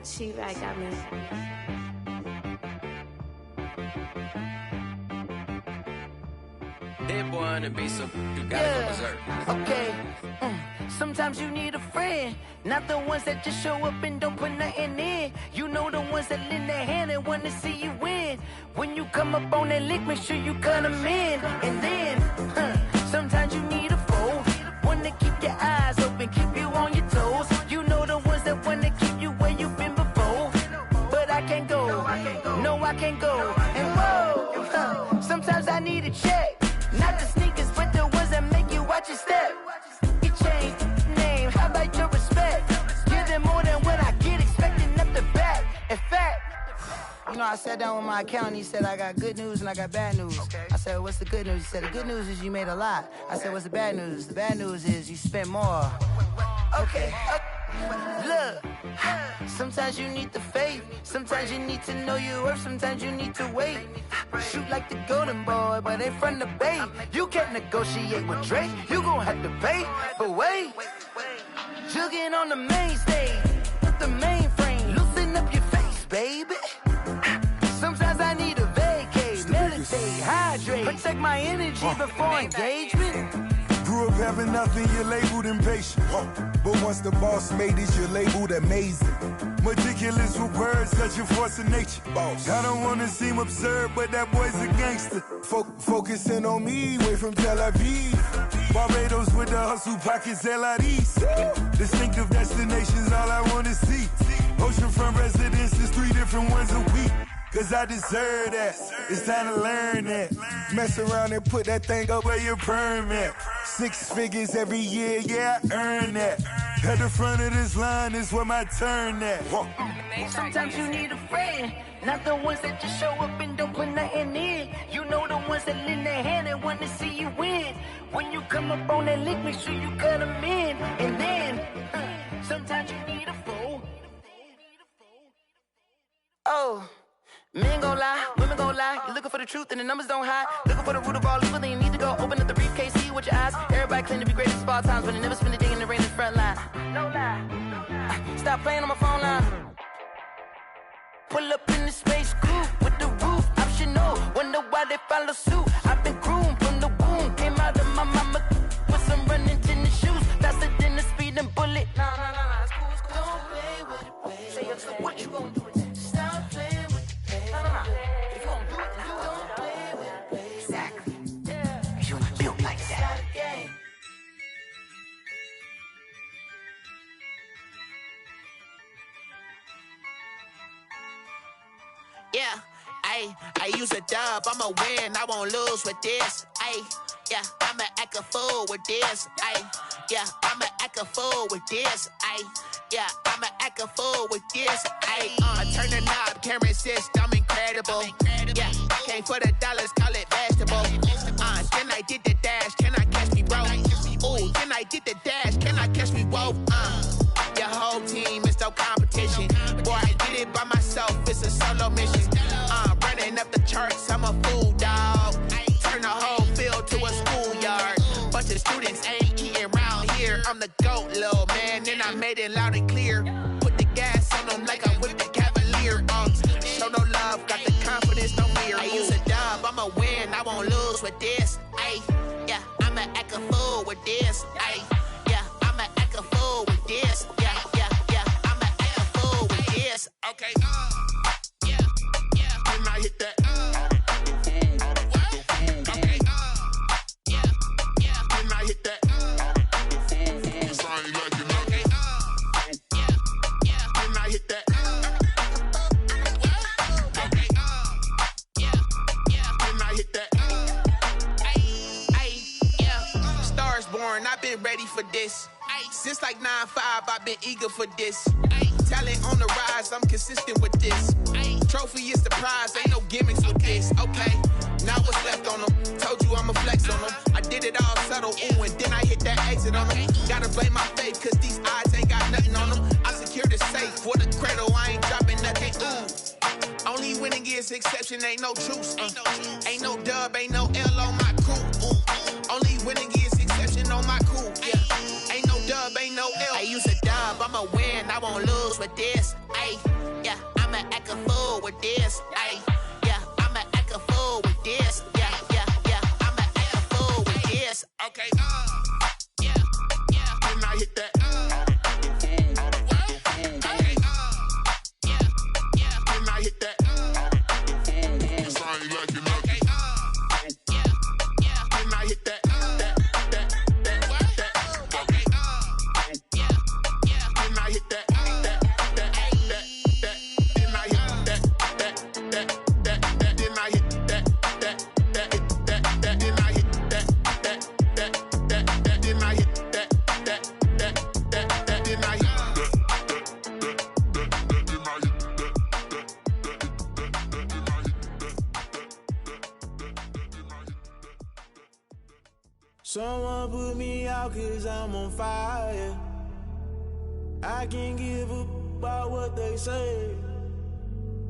She right got me. Hit boy on the beat, so you gotta go berserk. Okay. Sometimes you need a friend, not the ones that just show up and don't put nothing in. You know the ones that lend their hand and want to see you win. When you come up on that lick, make sure you cut them in. And then, sometimes you need a foe, one to keep your eyes open, keep you on your toes. You know the ones that want to keep you where you've been before. But I can't go, no I can't go. And whoa, sometimes I need a check. Not the sneakers, but the ones that make you watch your step. You change name, how about your respect? Give them more than what I get, expecting up the back. In fact, you know, I sat down with my accountant, he said, I got good news and I got bad news. I said, what's the good news? He said, the good news is you made a lot. I said, what's the bad news? The bad news is you spent more. Okay. Look, sometimes you need the faith, sometimes you need to know your worth, sometimes you need to wait. Shoot like the golden boy, but ain't from the bay. You can't negotiate with Drake, you gon' have to pay. But wait, jugging on the main stage, with the mainframe, loosen up your face, baby. Sometimes I need a vacate, meditate, hydrate, protect my energy before engagement. Grew up having nothing, you're labeled impatient. But once the boss made it, you're labeled amazing. Meticulous with words, such a force of nature. I don't wanna seem absurd, but that boy's a gangster. Focusing on me, way from Tel Aviv. Barbados with the hustle pockets, LIDs. Distinctive destinations, all I wanna see. Oceanfront residences, 3 different ones a week. Cause I deserve that, it's time to learn that. Mess around and put that thing up where your permit. 6 figures every year, yeah, I earn that. At the front of this line is where my turn at. Sometimes you need a friend, not the ones that just show up and don't put nothing in. You know the ones that lend their hand and want to see you win. When you come up on that lick, make sure you cut them in. And then, sometimes you need a foe. Oh. Men gon' lie, women gon' lie. You're looking for the truth and the numbers don't hide. Looking for the root of all evil, then you need to go open up the briefcase, see with your eyes. Everybody claim to be greatest of all times, but they never spend a day in the rain in the front line. No lie. Stop playing on my phone line. Pull up in the space coupe with the roof optional. Wonder why they follow suit. I've been groomed from the womb. Came out of my mama with some running tennis shoes. Faster than the speeding bullet. Nah, it's cool, it's cool. Don't play with it, baby. Say yo, so what you gon' do with that? Stop playing with it. If you gon' do it, then you don't play with it, baby. Exactly. Yeah. You ain't built like that. Yeah, I use a dub, I'ma win, I won't lose with this. Yeah, I'ma act a fool with this. Yeah, I'ma act a fool with this. Yeah, I'ma act a fool with this. I turn the knob, camera assist, I'm incredible. Yeah, came for the dollars, call it vegetable. Then I did the dash, can I catch me, bro? Ooh, then I did the dash, can I catch me, whoa? Your whole team is no competition. Boy, I did it by myself, it's a solo mission. Running up the charts, I'm a fool, dog. Turn the whole field to a schoolyard. Bunch of students ain't eating round here. I'm the GOAT, little man, and I made it loud and clear. Put the gas on them like I whipped the Cavalier. Show no love, got the confidence, no fear. I use a dub, I'ma win, I won't lose with this. Yeah, I'ma act a fool with this. Yeah, I'ma act a fool with this. Yeah, I'ma act a fool with this. Okay, yeah, can I hit that? Okay, yeah, can I hit that? Cause I ain't like it. Okay, yeah, can I hit that? Okay, yeah, can I hit that? Yeah, Stars born, I've been ready for this. Since like 9-5, I've been eager for this. Talent on the rise, I'm consistent with this. Trophy is the prize, ain't no gimmicks with this. Okay, now what's left on them? Told you I'ma flex on them. I did it all subtle, ooh, and then I hit that exit on them. Gotta blame my faith, cause these odds ain't got nothing on them. I secure the safe for the cradle, I ain't dropping nothing, ooh. Only winning is exception, ain't no truce. Ain't no dub, ain't no L on my crew. Ooh. Only winning is exception on my crew, yeah. Ain't no dub, ain't no L. I use a dub, I'ma win, I won't lose with this. Yeah, I'ma act a fool with this. Yeah, I'ma act a fool with this. Yeah, I'ma act a fool Okay, yeah, yeah. Then I hit that. Okay, yeah, yeah. Then I hit that. Cause I ain't like it. Okay, yeah, yeah. Then I hit that. Okay, yeah, yeah. Then I hit that. Then I hit that. Then I hit that. Then I hit that. Then I hit Someone put me out cause I'm on fire. I can't give up about what they say.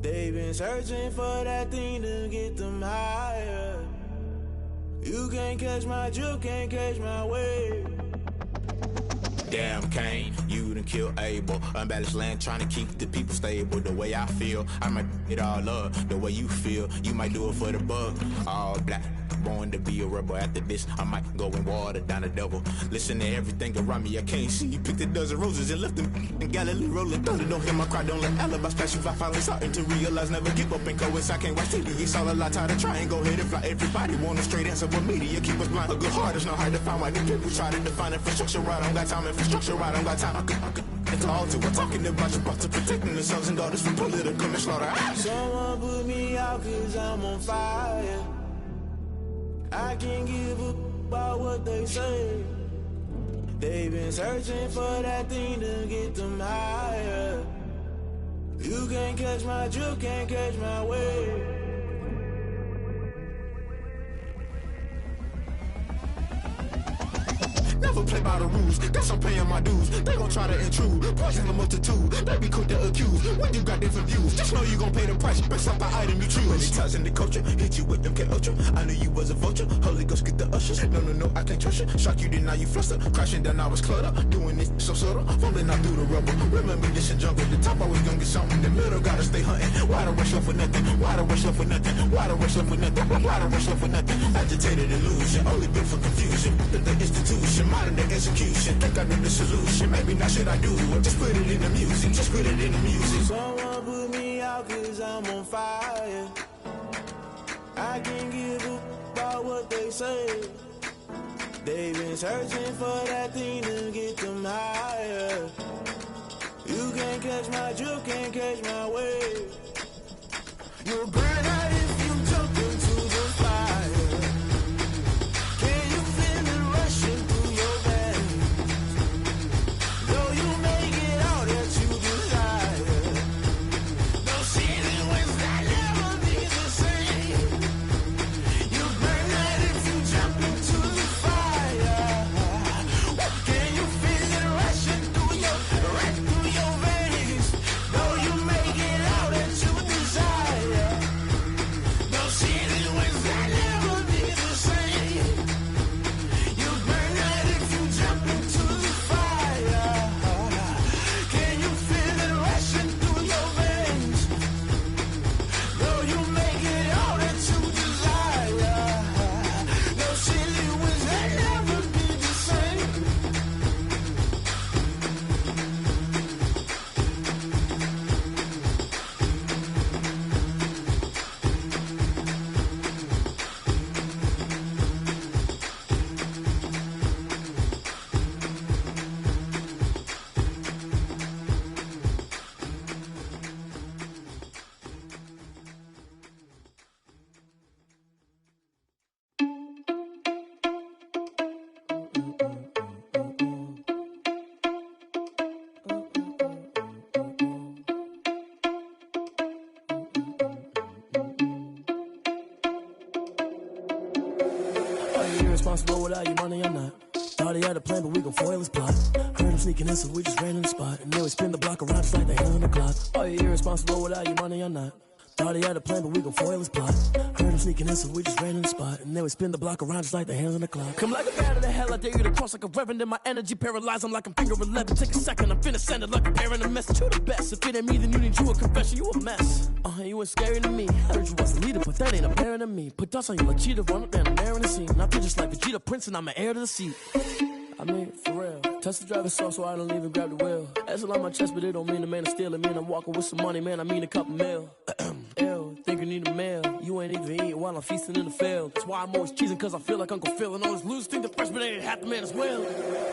They've been searching for that thing to get them higher. You can't catch my drift, can't catch my wave. Damn, Kane, you done killed Abel. Unbalanced land, trying to keep the people stable. The way I feel, I might it all up. The way you feel, you might do it for the buck. All black, born to be a rebel. After this, I might go and water down the devil. Listen to everything around me, I can't see. You picked a dozen roses and left them in Galilee rolling thunder. Don't hear my cry, don't let alibis pass you. I finally starting to realize, never give up and coast. I can't watch TV, it's all a lot, tired of trying. Go ahead and fly. Everybody want a straight answer, but media keep us blind. A good heart is not hard to find. Why the people try to define infrastructure right? I don't got time, infrastructure right, I don't got time. I could it's all to. We're talking about your about to protecting the sons and daughters from political and slaughter. Someone put me out cause I'm on fire. I can't give up about what they say. They've been searching for that thing to get them higher. You can't catch my drift, can't catch my wave. Never play by the rules, guess I'm paying my dues. They gon' try to intrude, poison the multitude. They be quick to accuse, when you got different views. Just know you gon' pay the price, based off the item you choose. Many ties in the culture, hit you with MK Ultra. I knew you was a vulture, Holy Ghost get the ushers. No, I can't trust you. Shock you, then now you fluster. Crashing down, I was cluttered. Doing this so subtle, falling out through the rubble. Remember this in jungle, the top always gonna get something. The middle gotta stay hunting. Why the rush left for nothing? Why the rush left for nothing? Why the rush left for nothing? Why the rush left for nothing? Agitated illusion, only built for confusion. The institution, modern day execution. Think I know the solution. Maybe not should I do it? Just put it in the music. Just put it in the music. Someone put me out cause I'm on fire. I can't give up about what they say. They've been searching for that thing to get them higher. You can't catch my drift, can't catch my wave. You'll burn out if you jump into the fire. Can you feel it rushing through your veins? Though you make it all that you desire. Those feelings that never be the same. You burn out if you jump into the fire. Can you feel it rushing through your veins? Though you make it all that you desire. Those feelings that never be the same. You burn out if you jump into the fire. Can you feel it rushing through your veins? Though you make it all that you desire. Those feelings that never be the same. Are you irresponsible without your money or not? Thought he had a plan, but we gon' foil his plot. Heard him sneaking in, so we just ran in the spot. And then we spin the block around just like the hell in the clock. Are you irresponsible without your money or not? Thought he had a plan, but we gon' foil his plot. Heard him sneaking in, so we just ran in the spot. And then we spin the block around just like the hands on the clock. Come like a bat of the hell, I dare you to cross like a reverend. In my energy paralyzed, I'm like I'm finger 11. Take a second, I'm finna send it like a bearing a message to the best. If it ain't me, then you need you a confession, you a mess. You ain't scary to me. Heard you was a leader, but that ain't apparent to me. Put dust on you like cheetah, run up there and air in the scene. I feel just like Vegeta Prince and I'm an heir to the seat. I mean, for real. Touch the driver's soft so I don't even grab the wheel. That's on my chest, but it don't mean the man is stealing. Man, I'm walking with some money, man, I mean a couple mil. Ew, think you need a meal. You ain't even eating while I'm feasting in the field. That's why I'm always cheesing, cause I feel like Uncle Phil. And all those losers think the freshman ain't half the man as well.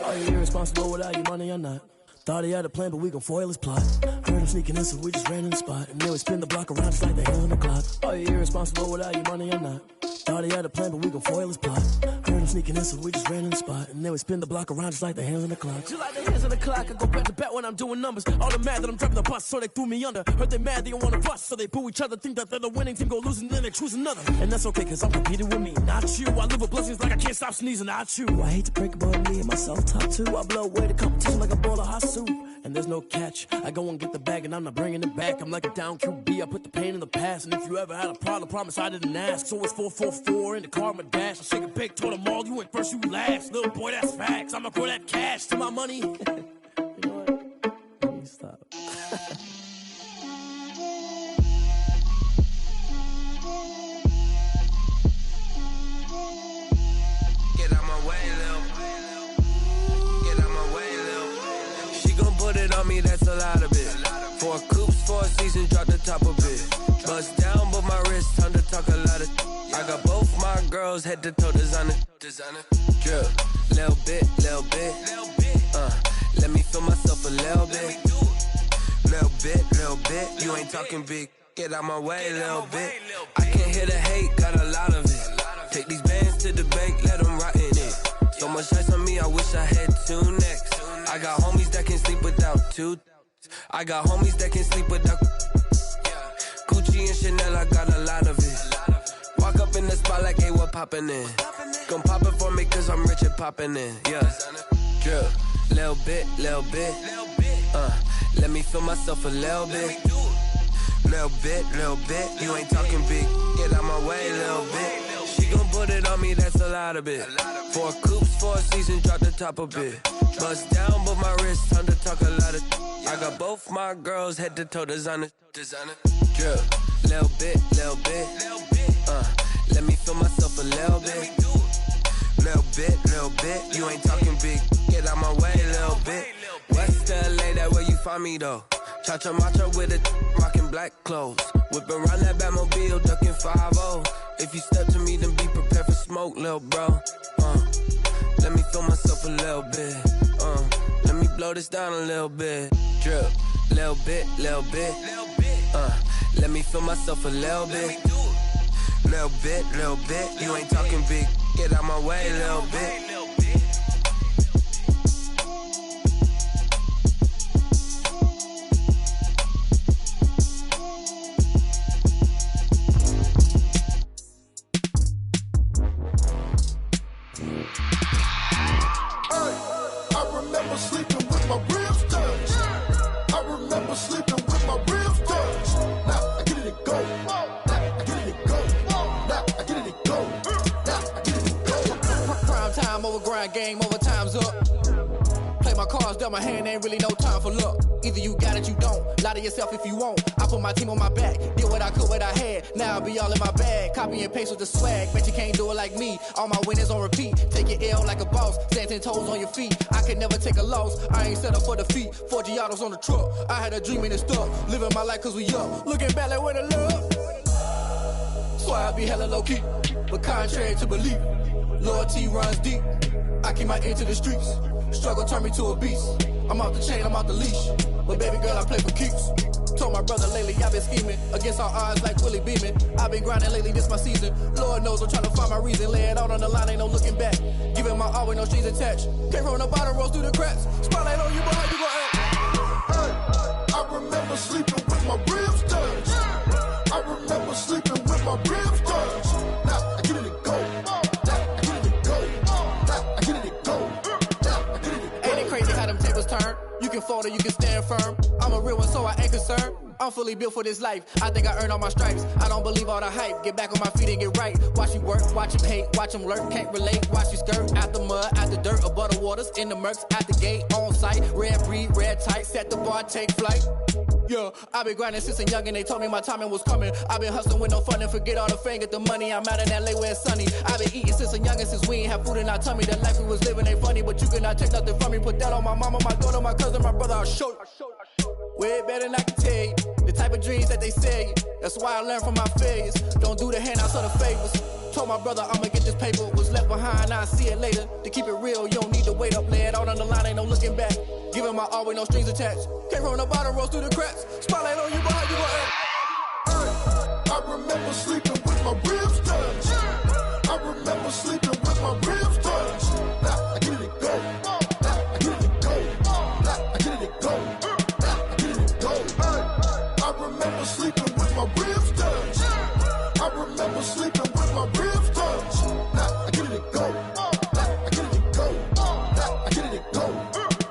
Are you irresponsible without your money or not? Thought he had a plan, but we gon' foil his plot. Heard him sneaking in, so we just ran in the spot. And then we spin the block around just like the hands on the clock. Are you irresponsible without your money or not? Thought he had a plan, but we gon' foil his plot. Heard him sneaking in, so we just ran in the spot. And then we spin the block around just like the hands on the clock. Just like the hands on the clock, I go back to back when I'm doing numbers. All the mad that I'm driving the bus, so they threw me under. Heard they mad, they don't wanna bust, so they boo each other. Think that they're the winning team, go losing, then they choose another. And that's okay, cause I'm competing with me, not you. I live with blessings like I can't stop sneezing, not you. I hate to break about me and myself top two. I blow away the competition like a bowl of hot soup. And there's no catch. I go and get the bag and I'm not bringing it back. I'm like a down QB, I put the pain in the past. And if you ever had a problem, promise I didn't ask. So it's 444 in the car, my dash. I shake a big, told them all, you went first, you last. Little boy, that's facts. I'ma throw that cash to my money. You know what? Let me stop. Get out my way, Lil. Get out my way, Lil. She gon' put it on me, that's a lot of it. 4 coops, 4 seasons, drop the top of it. Bust down, but my wrist, time to talk a lot of. I got both my girls, head to toe designer. Drip, little bit. Let me feel myself a little bit. Little bit. You ain't talking big. Get out my way, little bit. I can't hear the hate, got a lot of it. Take these bands to the bank, let them rot in it. So much ice on me, I wish I had 2 necks. I got homies that can sleep without 2. I got homies that can sleep without Gucci and Chanel, I got a lot of it. Walk up in the spot like, hey, what poppin' in? Gon' pop it for me cause I'm rich and poppin' in, yeah. Drip, little bit. Let me feel myself a little bit. Little bit. You ain't talking big. Get out my way, little bit. She gon' put it on me, that's a lot of it. 4 coops, 4 seasons, drop the top of it. Bust down, but my wrist, time to talk a lot of. I got both my girls, head to toe designer. Drip, little bit. Let me feel myself a little bit. Little bit. You ain't talking big. Get out my way, little bit. West LA, that where you find me though. Cha-cha matcha with it, rockin' black clothes. Whippin' around that Batmobile, duckin' 5-0. If you step to me, then be prepared for smoke, lil' bro. Let me feel myself a little bit. Let me blow this down a little bit. Drip, little bit. Let me feel myself a little bit. Little bit. You ain't talking big. Get out my way, little bit. Game over, time's up. Play my cards, dealt my hand, ain't really no time for luck. Either you got it, you don't. Lie to yourself if you won't. I put my team on my back, did what I could, what I had. Now I'll be all in my bag. Copy and paste with the swag. Bet you can't do it like me. All my winners on repeat. Take your L like a boss. Stand 10 toes on your feet. I can never take a loss. I ain't set up for defeat. 4 Giottos on the truck. I had a dream and it's stuck. Living my life cause we up. Looking back like where the love. So I be hella low key. But contrary to belief, loyalty runs deep. I keep my ear to the streets. Struggle turned me to a beast. I'm off the chain, I'm off the leash. But baby girl, I play for keeps. Told my brother lately, I've been scheming. Against all odds like Willie Beeman. I've been grinding lately, this my season. Lord knows I'm trying to find my reason. Lay it out on the line, ain't no looking back. Giving my all with no strings attached. Came from the bottom, rose through the cracks. Spotlight on you, but how you gon' act? Hey, I remember sleeping with my ribs touched. I remember sleeping with my ribs touched. Now I get it and go. Ain't it crazy how them tables turn? You can can fold or you can stand firm. I'm a real one, so I ain't concerned. I'm fully built for this life. I think I earned all my stripes. I don't believe all the hype. Get back on my feet and get right. Watch you work, watch him hate, watch him lurk. Can't relate, watch you skirt. Out the mud, out the dirt, above the waters, in the murks, out the gate, on site. Red breed, red tight, set the bar, take flight. Yeah, I been grinding since a youngin', they told me my timing was coming. I been hustling with no fun and forget all the fame, get the money. I'm out in LA where it's sunny. I been eating since a youngin', since we ain't have food in our tummy. The life we was living ain't funny, but you cannot take nothing from me. Put that on my mama, my daughter, my cousin, my brother, I'll show you. Way better than I can tell you. The type of dreams that they sell you. That's why I learned from my failures. Don't do the handouts or the favors. Told my brother I'ma get this paper. Was left behind, I'll see it later. To keep it real, you don't need to wait up. Lay it out on the line, ain't no looking back. Giving my all with no strings attached. Came from the bottom, rose through the cracks. Spotlight on you, but how you gon' act? I remember sleeping with my ribs touched. I remember sleeping with my ribs touched. Nah, I get it go. Nah, I get it go. Nah, I get it go. Nah, I get it go. I remember sleeping with my ribs touched. I remember sleeping with my ribs touched. Nah, I get it go. Nah, I get it go. Nah, I get it go.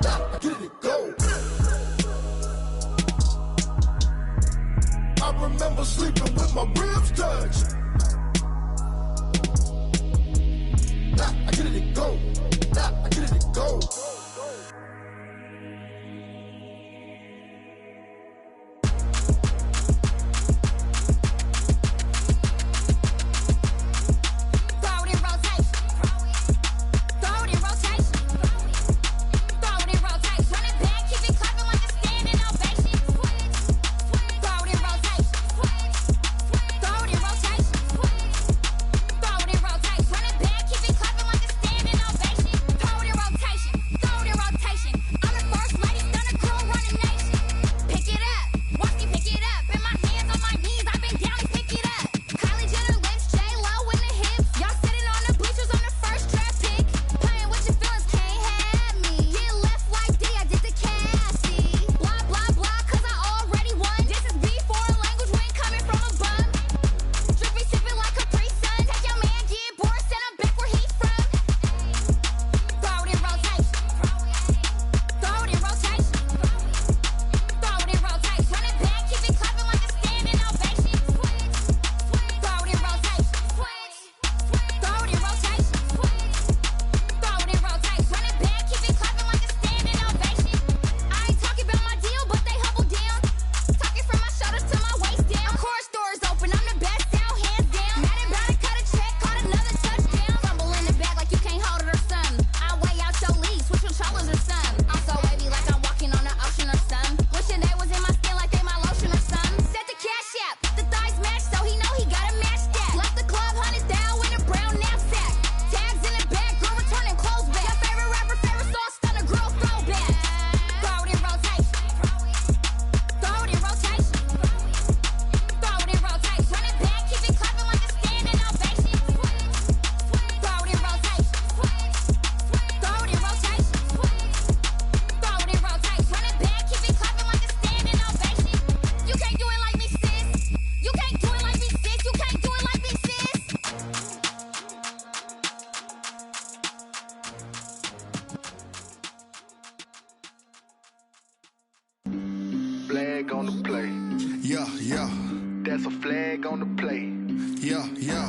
Nah, I get it go. I remember sleeping with my ribs touched. Nah, I get it go. Nah, I get it go. Flag on the play. Yeah, yeah. That's a flag on the play. Yeah, yeah.